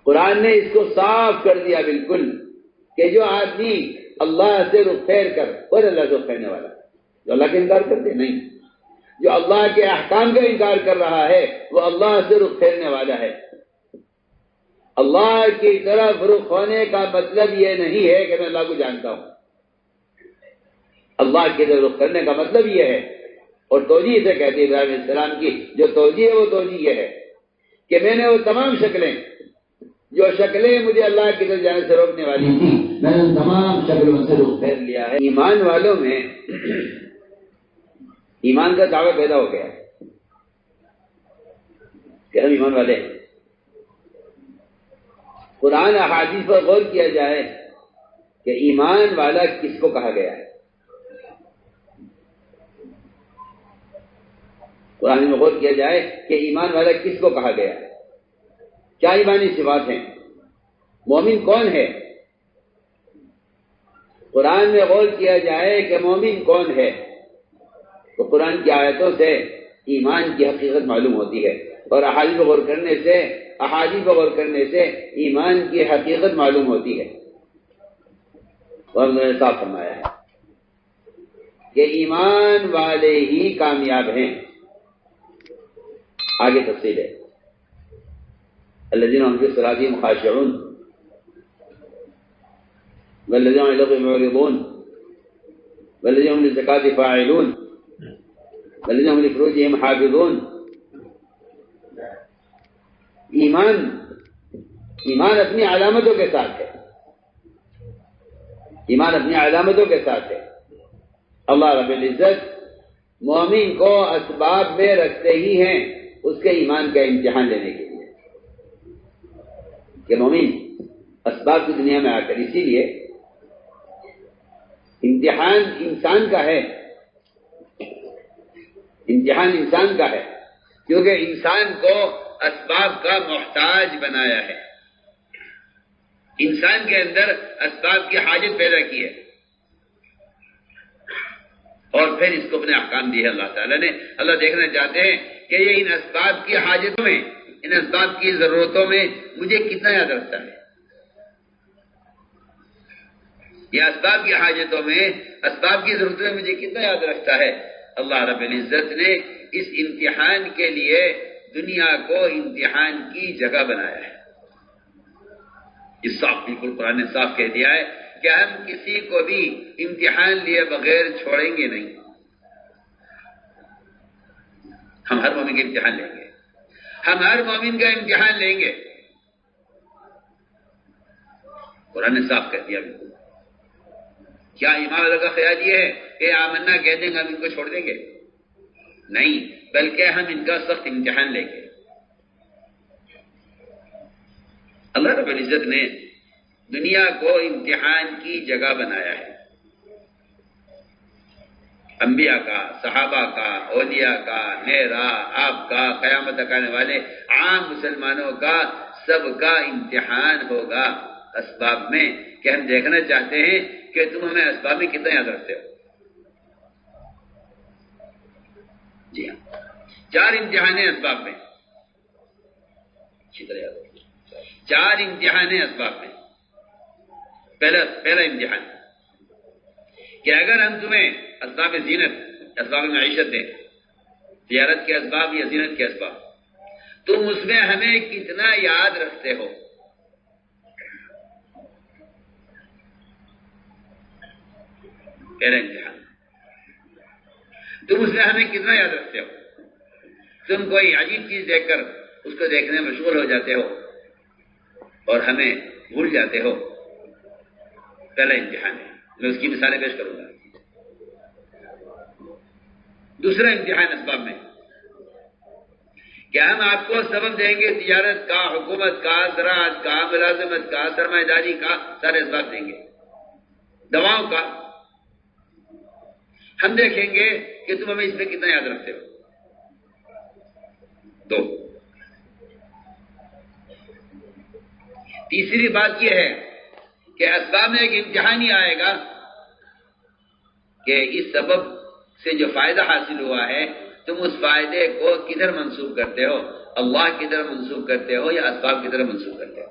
قرآن نے اس کو صاف کر دیا بالکل، کہ جو آدمی اللہ سے رخ پھیر کر، اور اللہ سے رخ پھیرنے والا جو اللہ کا انکار کرتے نہیں، جو اللہ کے احکام کا انکار کر رہا ہے وہ اللہ سے رخ پھیرنے والا ہے۔ اللہ کی طرف رخ ہونے کا مطلب یہ نہیں ہے کہ میں اللہ کو جانتا ہوں، اللہ کی طرف رخ کرنے کا مطلب یہ ہے، اور توجیہ سے کہتے ہیں ابراہیم علیہ السلام کی جو توجیہ ہے وہ توجیہ یہ ہے کہ میں نے وہ تمام شکلیں، جو شکلیں مجھے اللہ کی طرف جانے سے روکنے والی تھی، میں نے ان تمام شکلوں سے رخ پھیر لیا ہے۔ ایمان والوں میں ایمان کا دعویٰ پیدا ہو گیا کہ ہم ایمان والے ہیں۔ قرآن احادیث پر غور کیا جائے کہ ایمان والا کس کو کہا گیا ہے، قرآن میں غور کیا جائے کہ ایمان والا کس کو کہا گیا ہے، کیا ایمانی صفات ہیں، مومن کون ہے۔ قرآن میں غور کیا جائے کہ مومن کون ہے تو قرآن کی آیتوں سے ایمان کی حقیقت معلوم ہوتی ہے، اور احادیث پر غور کرنے سے ایمان کی حقیقت معلوم ہوتی ہے۔ اور انہوں نے صاف فرمایا ہے کہ ایمان والے ہی کامیاب ہیں۔ آگے تفصیل ہے، الذین هم فی صلاتهم خاشعون والذین عن اللغو معرضون والذین هم للزکاة فاعلون والذین هم لفروجهم حافظون۔ ایمان اپنی علامتوں کے ساتھ ہے، ایمان اپنی علامتوں کے ساتھ ہے۔ اللہ رب العزت مومن کو اسباب میں رکھتے ہی ہیں اس کے ایمان کا امتحان لینے کے لیے، کہ مومن اسباب کی دنیا میں آ کر، اسی لیے امتحان انسان کا ہے، امتحان انسان کا ہے، کیونکہ انسان کو اسباب کا محتاج بنایا ہے، انسان کے اندر اسباب کی حاجت پیدا کی ہے، اور پھر اس کو اپنے احکام دی ہے اللہ تعالیٰ نے۔ اللہ دیکھنا چاہتے ہیں کہ یہ ان اسباب کی حاجتوں میں، ان اسباب کی ضرورتوں میں مجھے کتنا یاد رکھتا ہے، یہ اسباب کی حاجتوں میں، اسباب کی ضرورتوں میں مجھے کتنا یاد رکھتا ہے۔ اللہ رب العزت نے اس امتحان کے لیے دنیا کو امتحان کی جگہ بنایا ہے۔ اس صاف، بالکل قرآن نے صاف کہہ دیا ہے کہ ہم کسی کو بھی امتحان لیے بغیر چھوڑیں گے نہیں، ہم ہر مومن کا امتحان لیں گے، ہم ہر مومن کا امتحان لیں گے۔ قرآن نے صاف کہہ دیا بالکل۔ کیا ایمان والوں کا خیال یہ ہے کہ آمنا کہہ دیں گے ہم ان کو چھوڑ دیں گے؟ نہیں، بلکہ ہم ان کا سخت امتحان لیں گے۔ اللہ رب العزت نے دنیا کو امتحان کی جگہ بنایا ہے، انبیاء کا، صحابہ کا، اولیاء کا، میرا، آپ کا، قیامت تک آنے والے عام مسلمانوں کا، سب کا امتحان ہوگا اسباب میں، کہ ہم دیکھنا چاہتے ہیں کہ تم ہمیں اسباب میں کتنا یاد رکھتے ہو۔ جی ہاں، 4 امتحان ہیں اسباب میں، اچھی طرح یاد رکھیے، 4 امتحان ہیں اسباب میں۔ پہلا امتحان کہ اگر ہم تمہیں اسباب زینت، اسباب معیشت دیں، تجارت کے اسباب یا زینت کے اسباب، تم اس میں ہمیں کتنا یاد رکھتے ہو۔ پہلا امتحان، تم اس میں ہمیں کتنا یاد رکھتے ہو۔ تم کوئی عجیب چیز دیکھ کر اس کو دیکھنے میں مشغول ہو جاتے ہو اور ہمیں بھول جاتے ہو۔ پہلا امتحان ہے، میں اس کی مثالیں پیش کروں گا۔ دوسرا امتحان اسباب میں کہ ہم آپ کو سبب دیں گے تجارت کا، حکومت کا، زراعت کا، ملازمت کا، سرمایہ داری کا، سارے اسباب دیں گے، دواؤں کا، ہم دیکھیں گے کہ تم ہمیں اس میں کتنا یاد رکھتے ہو۔ 2، تیسری بات یہ ہے کہ اسباب میں ایک امتحان ہی آئے گا کہ اس سبب سے جو فائدہ حاصل ہوا ہے تم اس فائدے کو کدھر منسوب کرتے ہو، اللہ کی طرف منسوب کرتے ہو یا اسباب کی طرف منسوب کرتے ہو۔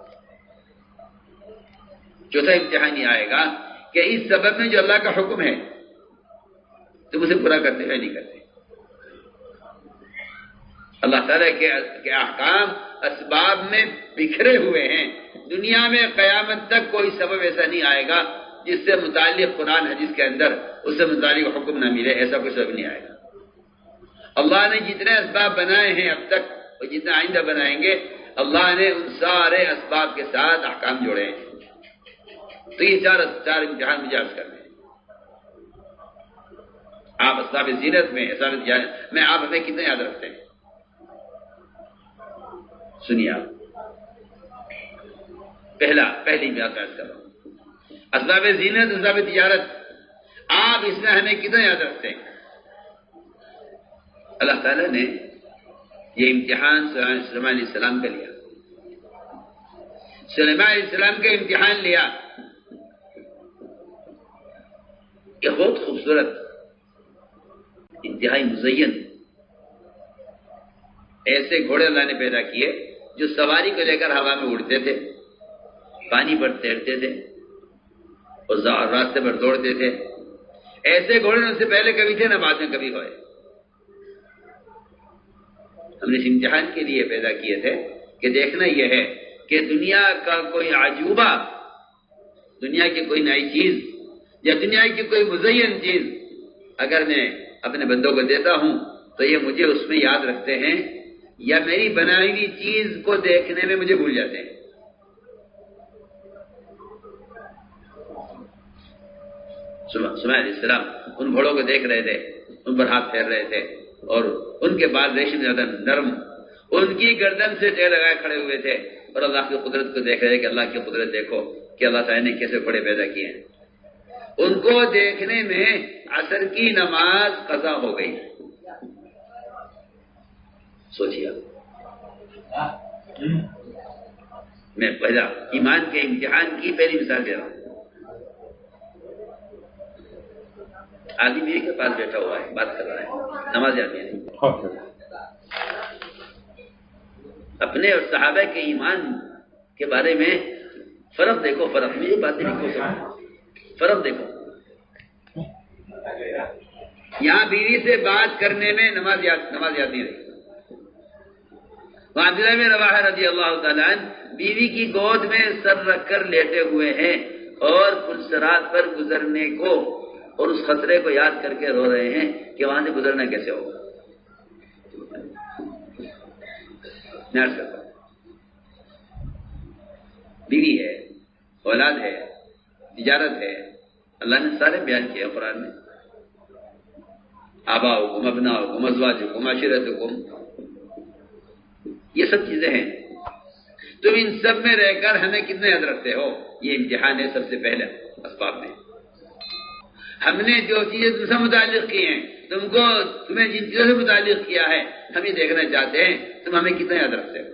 چوتھا امتحان یہ آئے گا کہ اس سبب میں جو اللہ کا حکم ہے تم اسے پورا کرتے ہو یا نہیں کرتے۔ اللہ تعالیٰ کے احکام اسباب میں بکھرے ہوئے ہیں، دنیا میں قیامت تک کوئی سبب ایسا نہیں آئے گا جس سے متعلق قرآن حدیث کے اندر اس سے متعلق حکم نہ ملے، ایسا کوئی سبب نہیں آئے گا۔ اللہ نے جتنے اسباب بنائے ہیں اب تک اور جتنا آئندہ بنائیں گے، اللہ نے ان سارے اسباب کے ساتھ احکام جوڑے ہیں۔ تو یہ چار امتحان مجھے عرض کرنے ہیں۔ آپ اسباب زینت میں، اسباب تجارت میں آپ ہمیں کتنا یاد رکھتے ہیں؟ سنیے آپ، پہلی بات عرض کر رہا ہوں، اسباب زینت، اسباب تجارت، آپ اس میں ہمیں کتنا یاد رکھتے ہیں؟ اللہ تعالیٰ نے یہ امتحان سلیمان علیہ السلام کا لیا، سلیمان علیہ السلام کا امتحان لیا۔ یہ بہت خوبصورت، انتہائی مزین ایسے گھوڑے اللہ نے پیدا کیے جو سواری کو لے کر ہوا میں اڑتے تھے، پانی پر تیرتے تھے اور راستے پر دوڑتے تھے۔ ایسے گھوڑے ان سے پہلے کبھی تھے نہ بعد میں کبھی ہوئے۔ ہم نے اس امتحان کے لیے پیدا کیے تھے کہ دیکھنا یہ ہے کہ دنیا کا کوئی عجوبہ، دنیا کی کوئی نئی چیز یا دنیا کی کوئی مزین چیز اگر میں اپنے بندوں کو دیتا ہوں تو یہ مجھے اس میں یاد رکھتے ہیں یا میری بنائی ہوئی چیز کو دیکھنے میں مجھے بھول جاتے ہیں۔ سلیمان علیہ السلام ان گھوڑوں کو دیکھ رہے تھے، ان پر ہاتھ پھیر رہے تھے اور ان کے بعد ریشم زیادہ نرم، ان کی گردن سے ٹیل لگائے کھڑے ہوئے تھے اور اللہ کی قدرت کو دیکھ رہے تھے کہ اللہ کی قدرت دیکھو کہ اللہ تعالیٰ نے کیسے گھوڑے پیدا کیے ہیں۔ ان کو دیکھنے میں عصر کی نماز قضا ہو گئی۔ سوچیے، میں پہلا ایمان کے امتحان کی پہلی مثال دے رہا ہوں۔ آدمی میرے کے پاس بیٹھا ہوا ہے، بات کر رہا ہے، نماز آتی ہے نہیں۔ اپنے اور صحابہ کے ایمان کے بارے میں فرق دیکھو، فرق میری باتیں نہیں ہو سکتی، فرق دیکھو۔ یہاں بیوی سے بات کرنے میں نماز یاد نہیں رہی۔ وہاں عبداللہ بن رواحہ رضی اللہ تعالیٰ عنہ بیوی کی گود میں سر رکھ کر لیٹے ہوئے ہیں اور پلسرات پر گزرنے کو اور اس خطرے کو یاد کر کے رو رہے ہیں کہ وہاں سے گزرنا کیسے ہوگا۔ میں عرض کرتا ہوں، بیوی ہے، اولاد ہے، تجارت ہے، اللہ نے سارے بیان کیے قرآن میں۔ آباؤکم ابناؤکم ازواجکم عشیرتکم، یہ سب چیزیں ہیں۔ تم ان سب میں رہ کر ہمیں کتنے یاد رکھتے ہو؟ یہ امتحان ہے سب سے پہلے اسباب میں۔ ہم نے جو چیزیں تم سے متعلق کی ہیں، تمہیں جن چیزوں سے متعلق کیا ہے، ہم یہ دیکھنا چاہتے ہیں تم ہمیں کتنا یاد رکھتے ہو۔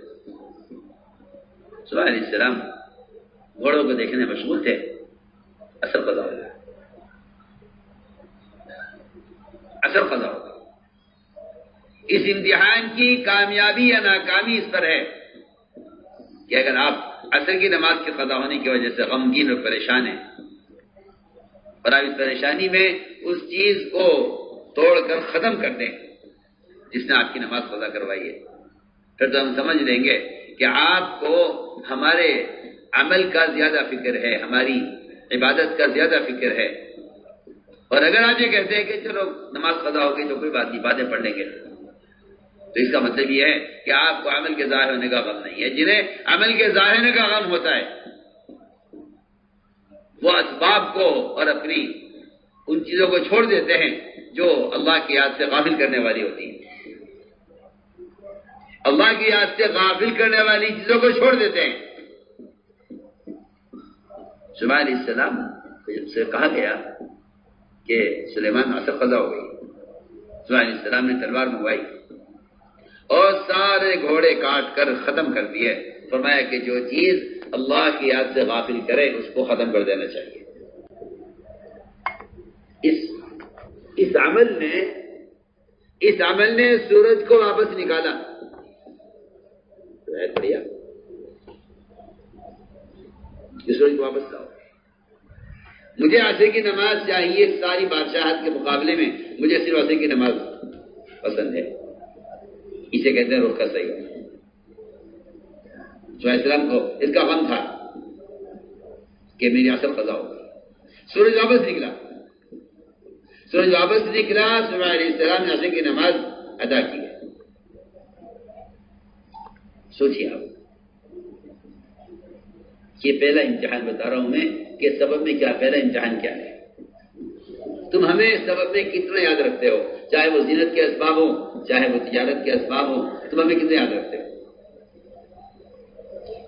صالح علیہ السلام گھوڑوں کو دیکھنے مشغول تھے، اثر قضا ہو گیا، اثر قضا ہو گیا۔ اس امتحان کی کامیابی یا ناکامی اس پر ہے کہ اگر آپ عصر کی نماز کے قضا ہونے کی وجہ سے غمگین اور پریشان ہیں، اور آپ اس پریشانی میں اس چیز کو توڑ کر ختم کر دیں جس نے آپ کی نماز قضا کروائی ہے، پھر تو ہم سمجھ لیں گے کہ آپ کو ہمارے عمل کا زیادہ فکر ہے، ہماری عبادت کا زیادہ فکر ہے۔ اور اگر آپ یہ کہتے ہیں کہ چلو نماز قضا ہو گئی تو کوئی بات نہیں، باتیں پڑھ لیں گے، تو اس کا مطلب یہ ہے کہ آپ کو عمل کے ظاہر ہونے کا غم نہیں ہے۔ جنہیں عمل کے ظاہر ہونے کا غم ہوتا ہے وہ اسباب کو اور اپنی ان چیزوں کو چھوڑ دیتے ہیں جو اللہ کی یاد سے غافل کرنے والی ہوتی ہیں۔ اللہ کی یاد سے غافل کرنے والی چیزوں کو چھوڑ دیتے ہیں۔ سلیمان علیہ السلام کو جب سے کہا گیا کہ سلیمان عصر قضا ہو گئی، سلیمان علیہ السلام نے تلوار منگوائی اور سارے گھوڑے کاٹ کر ختم کر دیے۔ فرمایا کہ جو چیز اللہ کی یاد سے غافل کرے اس کو ختم کر دینا چاہیے۔ اس عمل نے سورج کو واپس نکالا۔ بڑھیا، سورج کو واپس لاؤ۔ مجھے عصر کی نماز چاہیے، ساری بادشاہت کے مقابلے میں مجھے صرف عصر کی نماز پسند ہے۔ اسے کہتے ہیں رخ کا صحیح ہونا۔ جو اسلام کو اس کا غم تھا کہ میری عصر قضا ہو گئی۔ سورج واپس نکلا، سلیمان علیہ السلام نے عصر کی نماز ادا کی ہے۔ سوچیے آپ، یہ پہلا امتحان بتا رہا ہوں میں کہ سبب میں کیا، پہلا امتحان کیا ہے۔ تم ہمیں سبب میں کتنا یاد رکھتے ہو، چاہے وہ زینت کے اسباب ہو، چاہے وہ تجارت کے اسباب ہو، تم ہمیں کتنا یاد رکھتے ہو۔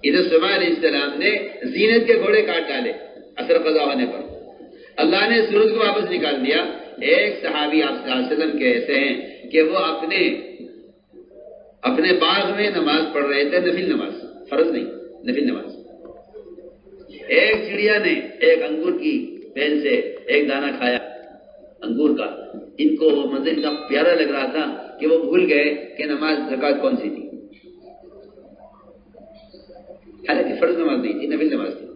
ادھر سلیمان علیہ السلام نے زینت کے گھوڑے کاٹ ڈالے عصر قضا ہونے پر، اللہ نے سورج کو واپس نکال دیا۔ ایک صحابی آپ صلی اللہ علیہ وسلم کے ایسے ہیں کہ وہ اپنے باغ میں نماز پڑھ رہے تھے، نفل نماز، فرض نہیں، نفل نماز۔ ایک چڑیا نے ایک انگور کی بیل سے ایک دانہ کھایا انگور کا۔ ان کو وہ منظر اتنا پیارا لگ رہا تھا کہ وہ بھول گئے کہ نماز زکوٰۃ کون سی تھی، حالانکہ فرض نماز نہیں تھی، نفل نماز تھی،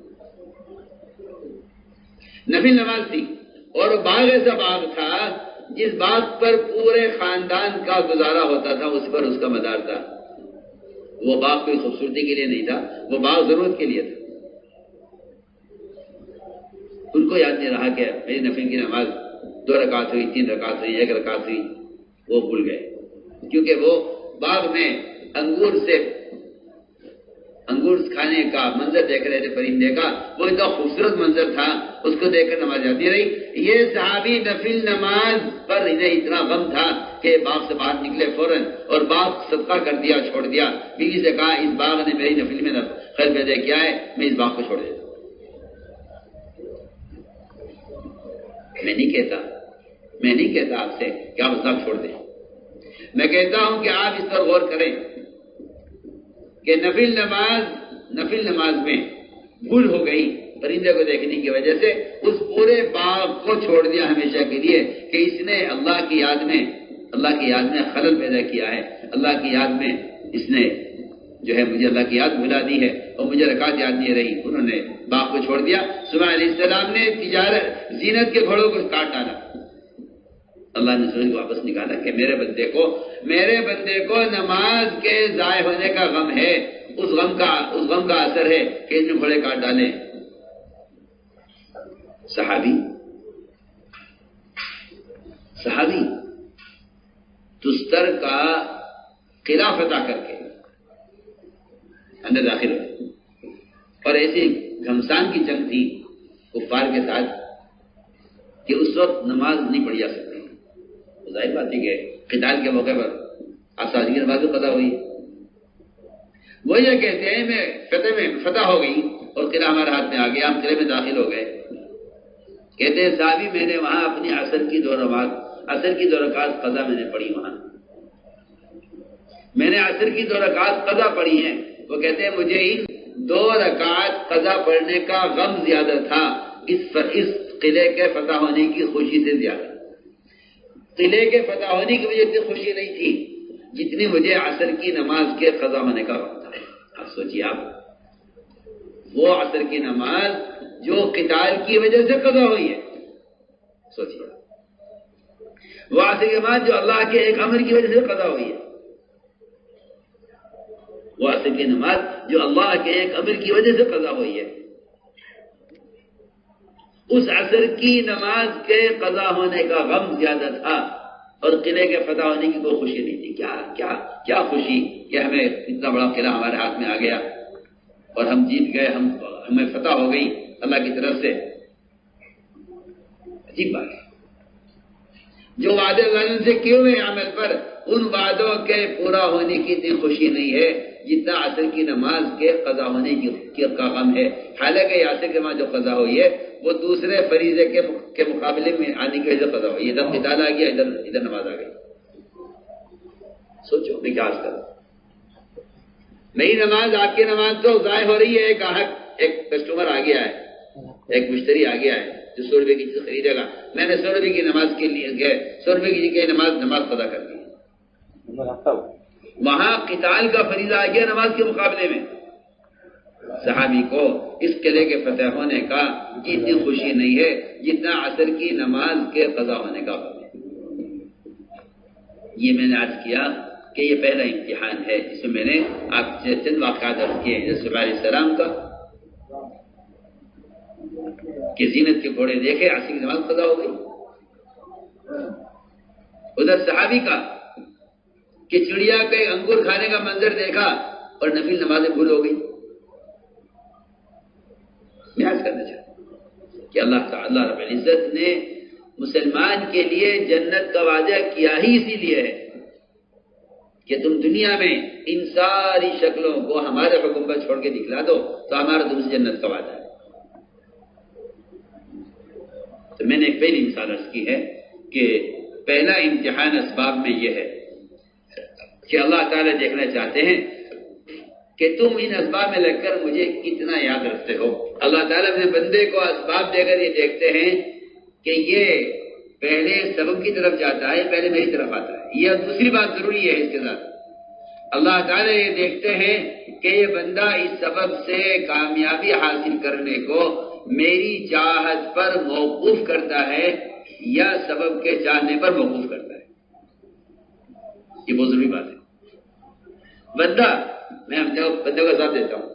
نفل نماز تھی۔ اور باغ ایسا باغ تھا جس باغ پر پورے خاندان کا گزارا ہوتا تھا، اس پر اس کا مدار تھا۔ وہ باغ کوئی خوبصورتی کے لیے نہیں تھا، وہ باغ ضرورت کے لیے تھا۔ ان کو یاد نہیں رہا کہ میری نفل کی نماز 2 رکعت ہوئی، 3 رکعت ہوئی، 1 رکعت ہوئی، وہ بھول گئے، کیونکہ وہ باغ میں انگور کھانے کا منظر دیکھ رہے تھے، پرندے کا، وہ اتنا خوبصورت منظر تھا، اس کو دیکھ کر نماز جاتی رہی۔ یہ صحابی نفل نماز پر انہیں اتنا غم تھا کہ باغ سے باہر نکلے فوراً اور باغ صدقہ کر دیا، چھوڑ دیا۔ بیوی سے کہا اس باغ نے میری نفل میں خیر پیدا کیا ہے، میں اس باغ کو چھوڑ دیتا ہوں۔ میں نہیں کہتا آپ سے کہ آپ اس باغ چھوڑ دیں، میں کہتا ہوں کہ آپ اس پر غور کریں کہ نفل نماز میں بھول ہو گئی، پرندے کو دیکھنے کی وجہ سے اس پورے باغ کو چھوڑ دیا ہمیشہ کے لیے کہ اس نے اللہ کی یاد میں خلل پیدا کیا ہے، اللہ کی یاد میں اس نے جو ہے مجھے اللہ کی یاد بھلا دی ہے اور مجھے رکعت یاد نہیں رہی۔ انہوں نے باغ کو چھوڑ دیا۔ سلیمان علیہ السلام نے زینت کے گھوڑوں کو کاٹ ڈالا۔ اللہ نے سورج کو واپس نکالا کہ میرے بندے کو نماز کے ضائع ہونے کا غم ہے، اس غم کا اثر ہے کہ اس نے گھوڑے کاٹ ڈالے۔ صحابی تستر کا قلعہ فتح کر کے اندر داخل ہوئے، اور ایسی گھمسان کی جنگ تھی کفار کے ساتھ کہ اس وقت نماز نہیں پڑھی جا سکتی۔ ظاہر بات ہے کہ قتال کے موقع پر آسانی کی نماز قضا ہوئی۔ وہ یہ کہتے ہیں میں فتح ہو گئی اور قلعہ ہمارے ہاتھ میں آ گیا، ہم قلعے میں داخل ہو گئے، کہتے ہیں صحابی میں نے وہاں اپنی عصر کی 2 رکعت قضا میں نے پڑھی وہاں، میں نے عصر کی 2 رکعت قضا پڑھی ہیں. وہ کہتے ہیں مجھے ان 2 رکعت قضا پڑھنے کا غم زیادہ تھا اس قلعے کے فتح ہونے کی خوشی سے زیادہ. قلعے کے فتح ہونے کی وجہ سے خوشی نہیں تھی جتنی مجھے عصر کی نماز کے قضا ہونے کا غم تھا. اب سوچیے آپ، وہ عصر کی نماز جو قتال کی وجہ سے قضا ہوئی ہے، سوچیے وہ عصر کی نماز جو اللہ کے ایک امر کی وجہ سے قضا ہوئی ہے، وہ عصر کی نماز جو اللہ کے ایک امر کی وجہ سے قضا ہوئی ہے. اس عصر کی نماز کے قضا ہونے کا غم زیادہ تھا اور قلعے کے فتح ہونے کی کوئی خوشی نہیں تھی. کیا خوشی کہ ہمیں اتنا بڑا قلعہ ہمارے ہاتھ میں آ گیا اور ہم جیت گئے، ہمیں فتح ہو گئی اللہ کی طرف سے. عجیب بات ہے. جو وعدے اللہ سے کیے ہوئے عمل پر ان وعدوں کے پورا ہونے کی اتنی خوشی نہیں ہے جتنا عصر کی نماز کے قضا ہونے کا غم ہے. حالانکہ یہ عصر کی نماز جو قضا ہوئی ہے وہ دوسرے فریضے کے مقابلے میں آنے کی وجہ سے قضا ہوئی ہے. ادھر قتال آ گیا، ادھر نماز آ گئی. سوچو میں کیا عرض کروں. نئی نماز، آپ کی نماز تو ضائع ہو رہی ہے. ایک کسٹمر آ گیا ہے، ایک مشتری آ گیا ہے جو 100 روپے کی چیز خریدے گا. میں نے 100 روپے کی نماز کے لیے 100 روپے کی نماز قضا کر دی. وہاں قتال کا فریضہ آ گیا نماز کے مقابلے میں. صحابی کو اس قلعے کے فتح ہونے کا اتنی خوشی نہیں ہے جتنا عصر کی نماز کے قضا ہونے کا غم ہے. یہ میں نے عرض کیا کہ یہ پہلا امتحان ہے جس میں نے آپ سے چند واقعات عرض کیے ہیں. صلی علیہ السلام کا کہ زینت کے گھوڑے دیکھے، عصر کی نماز قضا ہو گئی. ادھر صحابی کا کہ چڑیا کے انگور کھانے کا منظر دیکھا اور نفل نمازیں بھول ہو گئی. میں عرض کرنا چاہتا ہوں کہ اللہ رب العزت نے مسلمان کے لیے جنت کا وعدہ کیا ہی اسی لیے ہے کہ تم دنیا میں ان ساری شکلوں کو ہمارے حکم پر چھوڑ کے دکھلا دو تو ہمارا تم سے جنت کا وعدہ ہے. تو میں نے ایک پہلی مثال عرض کی ہے کہ پہلا امتحان اسباب میں یہ ہے کہ اللہ تعالیٰ دیکھنا چاہتے ہیں کہ تم ان اسباب میں لگ کر مجھے کتنا یاد رکھتے ہو. اللہ تعالیٰ اپنے بندے کو اسباب دے کر یہ دیکھتے ہیں کہ یہ پہلے سبب کی طرف جاتا ہے، پہلے میری طرف آتا ہے. یہ دوسری بات ضروری ہے اس کے ساتھ. اللہ تعالیٰ یہ دیکھتے ہیں کہ یہ بندہ اس سبب سے کامیابی حاصل کرنے کو میری چاہت پر موقوف کرتا ہے یا سبب کے چاہنے پر موقوف کرتا ہے. یہ بہت ضروری بات ہے. بندہ، میں بندوں کا ساتھ دیتا ہوں،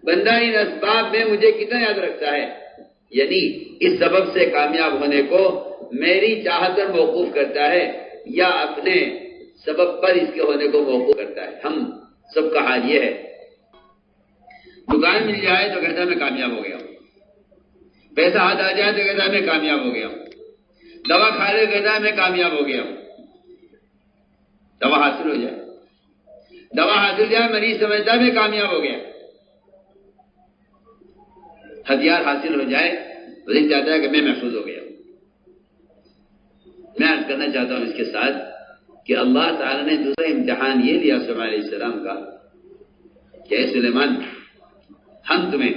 بندہ ان اسباب میں مجھے کتنا یاد رکھتا ہے، یعنی اس سبب سے کامیاب ہونے کو میری چاہت پر موقوف کرتا ہے یا اپنے سبب پر اس کے ہونے کو موقوف کرتا ہے. ہم سب کا حال یہ ہے، دکان مل جائے تو کہتا ہے میں کامیاب ہو گیا ہوں، پیسہ ہاتھ آ جائے تو کہتا ہے میں کامیاب ہو گیا ہوں، دوا کھا لے کہتا ہے میں کامیاب ہو گیا ہوں. دوا حاصل ہو جائے مریض سمجھتا ہے میں کامیاب ہو گیا. ہتھیار حاصل ہو جائے مریض چاہتا ہے کہ میں محفوظ ہو گیا. میں عرض کرنا چاہتا ہوں اس کے ساتھ کہ اللہ تعالیٰ نے دوسرا امتحان یہ لیا سلیمان علیہ السلام کا کہ اے سلیمان، ہم تمہیں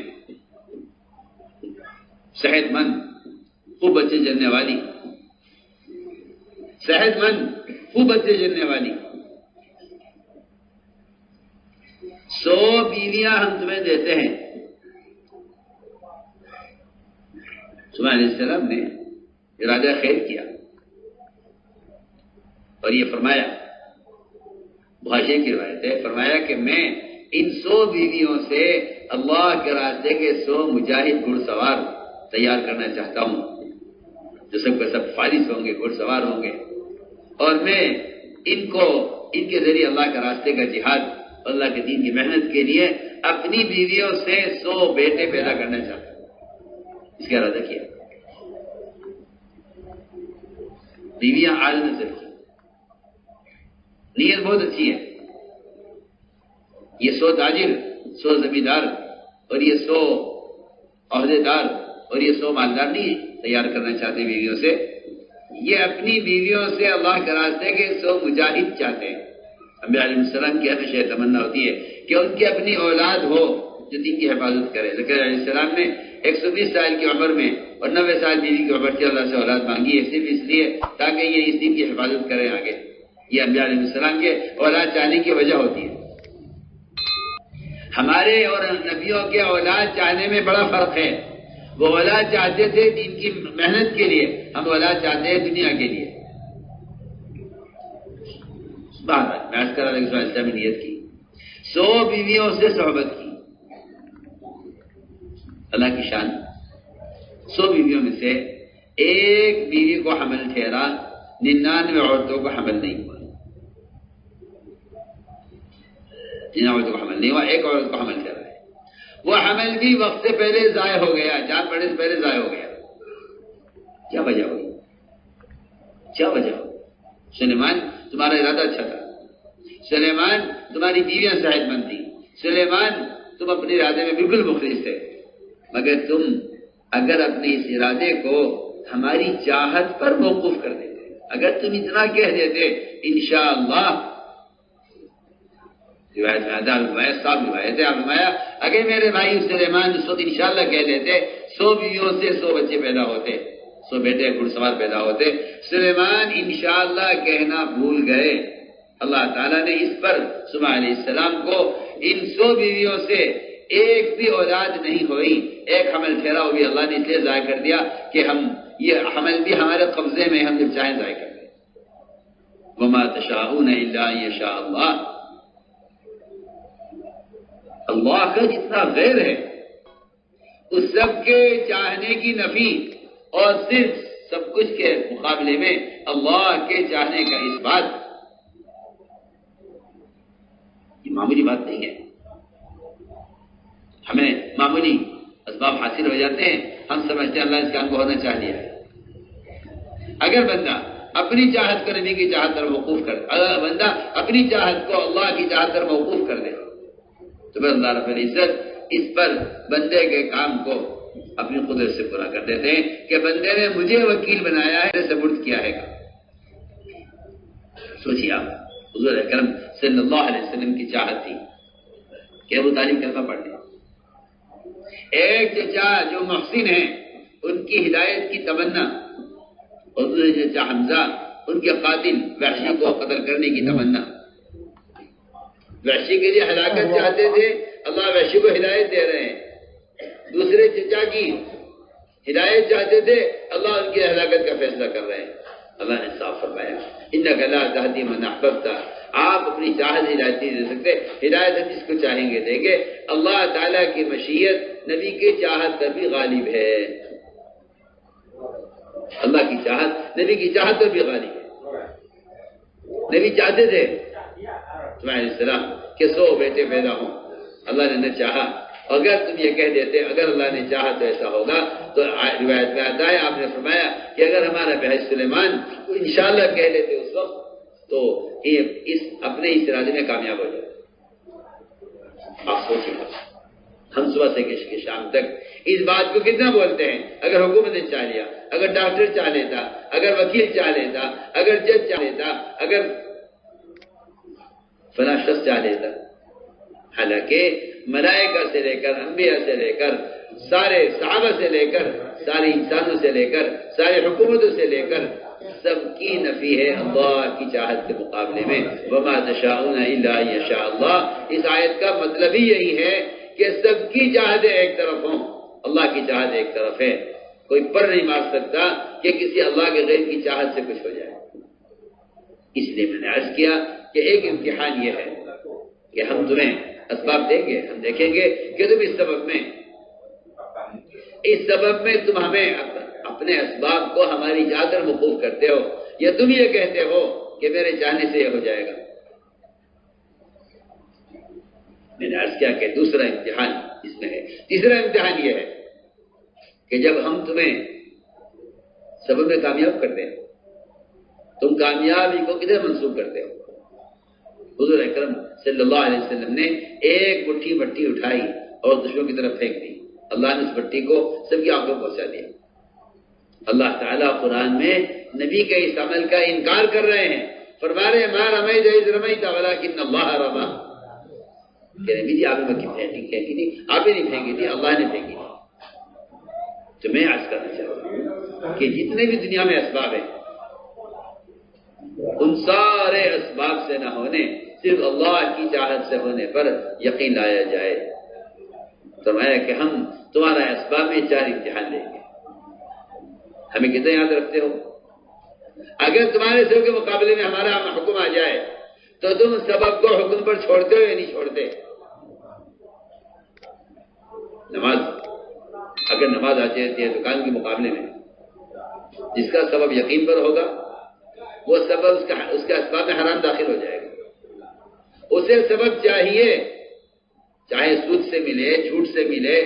صحت مند، خوب بچے جننے والی، 100 بیویاں ہم تمہیں دیتے ہیں. سلیمان علیہ السلام نے ارادہ خیر کیا اور یہ فرمایا، بخاری کی روایت ہے، فرمایا کہ میں ان 100 بیویوں سے اللہ کے راستے کے 100 مجاہد گھڑ سوار تیار کرنا چاہتا ہوں جو سب کا سب فارس ہوں گے، گھڑ سوار ہوں گے، اور میں ان کے ذریعے اللہ کے راستے کا جہاد، اللہ کے دین کی محنت کے لیے اپنی بیویوں سے 100 بیٹے پیدا کرنا چاہتا ہوں. اس کا ارادہ کیا. بیویاں عالی نظر کی، نیت بہت اچھی ہے. یہ 100 تاجر، 100 زمیندار اور یہ 100 عہدیدار اور یہ 100 مالدار نہیں ہے. تیار کرنا چاہتے ہیں بیویوں سے، یہ اپنی بیویوں سے اللہ کے راستے کے 100 مجاہد چاہتے ہیں۔ انبیاء علیہ السلام کی ہمیشہ تمنا ہوتی ہے کہ ان کی اپنی اولاد ہو جو دین کی حفاظت کرے۔ زکریا علیہ السلام نے 120 سال کی عمر میں اور 90 سال بیوی کی عمر سے اللہ سے اولاد مانگی ہے، صرف اس لیے تاکہ یہ اس دین کی حفاظت کریں آگے۔ یہ انبیاء علیہ السلام کے اولاد چاہنے کی وجہ ہوتی ہے۔ ہمارے اور نبیوں کے اولاد چاہنے میں بڑا فرق ہے۔ وہ اولاد چاہتے تھے دین کی محنت کے لیے، ہم اولاد چاہتے ہیں دنیا کے لیے۔ میں عرض کر رہا تھا کہ میں نیت کی 100 بیویوں سے صحبت کی، اللہ کی شان۔ 100 بیویوں میں سے ایک بیوی کو حمل ٹھہرا، 99 عورتوں کو حمل نہیں ہوا۔ 99 عورتوں کو حمل نہیں ہوا، ایک عورت کو حمل ٹھہرا ہے۔ وہ حمل بھی وقت سے پہلے ضائع ہو گیا، جان پڑنے سے پہلے ضائع ہو گیا۔ کیا وجہ ہوئی؟ کیا وجہ ہو؟ سلیمان تمہارا ارادہ اچھا تھا، سلیمان تمہاری بیویاں صحت مند تھی، سلیمان تم اپنے ارادے میں بالکل مخلص تھے، مگر تم اگر اپنے اس ارادے کو ہماری چاہت پر موقوف کر دیتے، اگر تم اتنا کہہ دیتے انشاءاللہ، روایت میں آدھا روایت صاحب روایت ہے، آپ فرمایا اگر میرے بھائی سلیمان اس وقت انشاءاللہ کہہ دیتے 100 بیویوں سے 100 بچے پیدا ہوتے، 100 بیٹے گھڑ سوار پیدا ہوتے۔ سلیمان انشاءاللہ کہنا بھول گئے۔ اللہ تعالیٰ نے اس پر سلیمان علیہ السلام کو ان 100 بیویوں سے ایک بھی اولاد نہیں ہوئی، ایک حمل ٹھہرا وہ بھی اللہ نے اس لیے ضائع کر دیا کہ ہم یہ حمل بھی ہمارے قبضے میں، ہم جب چاہیں ضائع کر دیں۔ وما تشاءون الا ان یشاء اللہ۔ اللہ کا جتنا غیر ہے اس سب کے چاہنے کی نفی اور صرف سب کچھ کے مقابلے میں اللہ کے چاہنے کا اس بات، یہ معمولی بات نہیں ہے۔ ہمیں معمولی اسباب حاصل ہو جاتے ہیں، ہم سمجھتے ہیں اللہ اس کام کو ہونا چاہ لیا ہے۔ اگر بندہ اپنی چاہت کو نبی کی چاہت پر موقوف کر، اگر بندہ اپنی چاہت کو اللہ کی چاہت پر موقوف کر دے تو پھر اللہ رب العزت اس پر بندے کے کام کو اپنی قدرت سے پورا کر دیتے ہیں کہ بندے نے مجھے وکیل بنایا ہے، سپرد کیا ہے کام۔ سوچیے آپ، حضور اکرم صلی اللہ علیہ وسلم کی چاہت تھی کہ ابو طالب کلمہ پڑھ لیں۔ ایک چچا جو محسن ہیں ان کی ہدایت کی تمنا، اور دوسرے چچا حمزہ ان کے قاتل وحشی کو قتل کرنے کی تمنا۔ وحشی کے لیے ہلاکت چاہتے تھے، اللہ وحشی کو ہدایت دے رہے ہیں۔ دوسرے چچا کی ہدایت چاہتے تھے، اللہ ان کی ہلاکت کا فیصلہ کر رہے ہیں۔ اللہ نے صاف فرمایا انک لا تہدی من احببت، آپ اپنی چاہت ہدایت نہیں دے سکتے، ہدایت جس کو چاہیں گے دیں گے۔ اللہ تعالیٰ کی مشیت نبی کی چاہت پر بھی غالب ہے، اللہ کی چاہت نبی کی چاہت پر بھی غالب ہے۔ نبی چاہتے تھے علیہ السلام کہ 100 بیٹے پیدا ہوں، اللہ نے نہ چاہا۔ اگر تم یہ کہہ دیتے اگر اللہ نے چاہا تو ایسا ہوگا، تو روایت میں آتا ہے آپ نے فرمایا کہ اگر ہمارا بحث سلیمان انشاءاللہ کہہ دیتے اس وقت تو اس اپنے اس ارادے میں کامیاب ہو جاتے۔ آپ سوچیں ہم صبح سے شام تک اس بات کو کتنا بولتے ہیں، اگر حکومت نے چاہ لیا، اگر ڈاکٹر چاہ لیتا، اگر وکیل چاہ لیتا، اگر جج چاہ لیتا، اگر فلاں شخص چاہ لیتا۔ حالانکہ ملائکہ سے لے کر، انبیاء سے لے کر، سارے صحابہ سے لے کر، سارے انسانوں سے لے کر، سارے حکومتوں سے لے کر سب کی نفی ہے اللہ کی چاہت کے مقابلے میں۔ وما تشاءون الا ان یشاء اللہ۔ اس آیت کا مطلب ہی یہی ہے کہ سب کی چاہتیں ایک طرف ہوں، اللہ کی چاہت ایک طرف ہے۔ کوئی پر نہیں مار سکتا کہ کسی اللہ کے غیر کی چاہت سے کچھ ہو جائے۔ اس لیے میں نے عرض کیا کہ ایک امتحان یہ ہے کہ ہم تمہیں اسباب دیں گے، ہم دیکھیں گے کہ تم اس سبب میں تم ہمیں اپنے اسباب کو ہماری چاہت پر موقوف کرتے ہو، یا تم یہ کہتے ہو کہ میرے چاہنے سے یہ ہو جائے گا۔ میں نے عرض کیا کہ دوسرا امتحان اس میں ہے۔ تیسرا امتحان یہ ہے کہ جب ہم تمہیں سبب میں کامیاب کرتے ہیں، تم کامیابی کو کدھر منسوخ کرتے ہو؟ حضور اکرم صلی اللہ علیہ وسلم نے ایک مٹھی مٹی اٹھائی اور دشمنوں کی طرف پھینک دی، اللہ نے اس مٹی کو سب کی آنکھوں میں پہنچا دیا۔ اللہ تعالیٰ قرآن میں نبی کے اس عمل کا انکار کر رہے ہیں، فرما رہے ہیں ما رمیت اذ رمیت ولکن اللہ رمی، کہ نبی جی آپ نے مکی پھینکی تھی، آپ ہی نہیں پھینکی تھی، اللہ نے پھینکی تھی۔ تو میں عرض کرنا چاہتا ہوں کہ جتنے بھی دنیا میں اسباب ہیں ان سارے اسباب سے نہ ہونے، صرف اللہ کی چاہت سے ہونے پر یقین لایا جائے۔ فرمایا کہ ہم تمہارا اسباب میں 4 امتحان لیں گے۔ ہمیں کتنے یاد رکھتے ہو؟ اگر تمہارے سب کے مقابلے میں ہمارا حکم آ جائے تو تم سبب کو حکم پر چھوڑتے ہو یا نہیں چھوڑتے؟ نماز، اگر نماز آ جاتی ہے دکان کے مقابلے میں، جس کا سبب یقین پر ہوگا وہ سبب اس کے اسباب میں حرام داخل ہو جائے گا۔ اسے سبب چاہیے، چاہے سود سے ملے، جھوٹ سے ملے،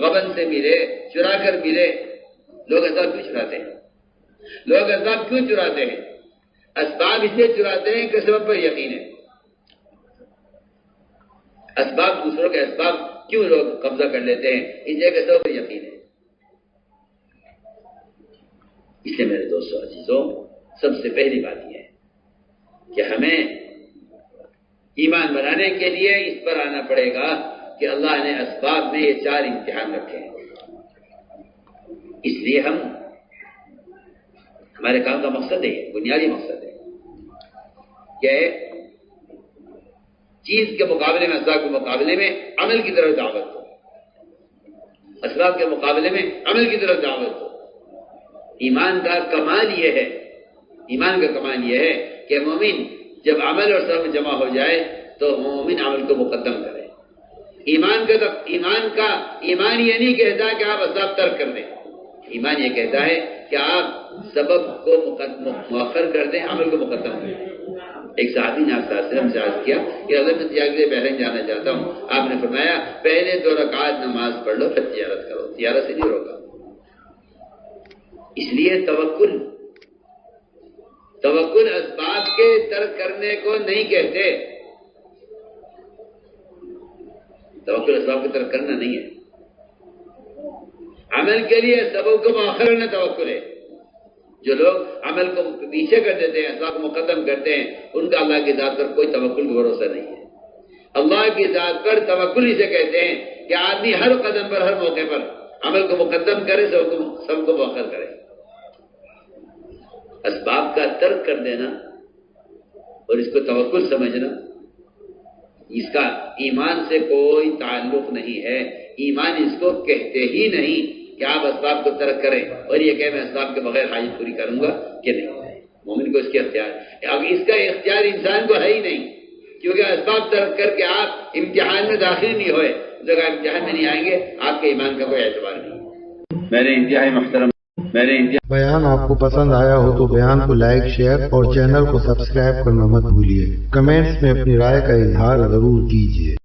غبن سے ملے، چرا کر ملے۔ لوگ اسباب کیوں چراتے ہیں؟ لوگ اسباب کیوں چراتے ہیں؟ اسباب اس لیے چراتے ہیں کہ سبب پر یقین ہے۔ اسباب، دوسروں کے اسباب کیوں لوگ قبضہ کر لیتے ہیں؟ اس لیے کہ سبب پر یقین ہے۔ اس لیے میرے دوستوں عزیزوں، سب سے پہلی بات یہ ہے کہ ہمیں ایمان بنانے کے لیے اس پر آنا پڑے گا کہ اللہ نے اسباب میں یہ 4 امتحان رکھے ہیں۔ اس لیے ہمارے کام کا مقصد ہے، بنیادی مقصد ہے کہ چیز کے مقابلے میں، اسباب کے مقابلے میں عمل کی طرف دعوت ہو، اسباب کے مقابلے میں عمل کی طرف دعوت ہو۔ ایمان کا کمال یہ ہے، ایمان کا کمال یہ ہے کہ مومن جب عمل اور سبب جمع ہو جائے تو مومن عمل کو مقدم کرے۔ ایمان یہ نہیں کہتا کہ آپ اسباب ترک کر دیں، ایمان یہ کہتا ہے کہ آپ سبب کو مؤخر کر دیں، عمل کو مقدم کریں۔ ایک صحابی نے آپ صلی اللہ علیہ وسلم سے عرض کیا کہ حضرت میں تجارت بحرین جانا چاہتا ہوں۔ آپ نے فرمایا پہلے 2 رکعات نماز پڑھ لو پھر تجارت کرو، تجارت سے نہیں روکا۔ اس لیے توکل اسباب کے ترک کرنے کو نہیں کہتے، توکل اسباب کو ترک کرنا نہیں ہے۔ عمل کے لیے سبب کو مؤخر کرنا توکل ہے۔ جو لوگ عمل کو پیچھے کر دیتے ہیں، اسباب کو مقدم کرتے ہیں، ان کا اللہ کی ذات پر کوئی توکل کا بھروسہ نہیں ہے۔ اللہ کی ذات پر توکل اسے کہتے ہیں کہ آدمی ہر قدم پر، ہر موقع پر عمل کو مقدم کرے، سب کو مؤخر کرے۔ اسباب کا ترک کر دینا اور اس کو توکل سمجھنا، اس کا ایمان سے کوئی تعلق نہیں ہے۔ ایمان اس کو کہتے ہی نہیں کہ آپ اسباب کو ترک کریں اور یہ کہ میں اسباب کے بغیر حاجت پوری کروں گا کہ نہیں۔ مومن کو اس کے اختیار، اب اس کا اختیار انسان کو ہے ہی نہیں، کیونکہ اسباب ترک کر کے آپ امتحان میں داخل نہیں ہوئے، جب آپ امتحان میں نہیں آئیں گے آپ کے ایمان کا کوئی اعتبار نہیں۔ میرے انتہائی محترم، بیان آپ کو پسند آیا ہو تو بیان کو لائک، شیئر اور چینل کو سبسکرائب کرنا مت بھولیے۔ کمنٹس میں اپنی رائے کا اظہار ضرور کیجیے۔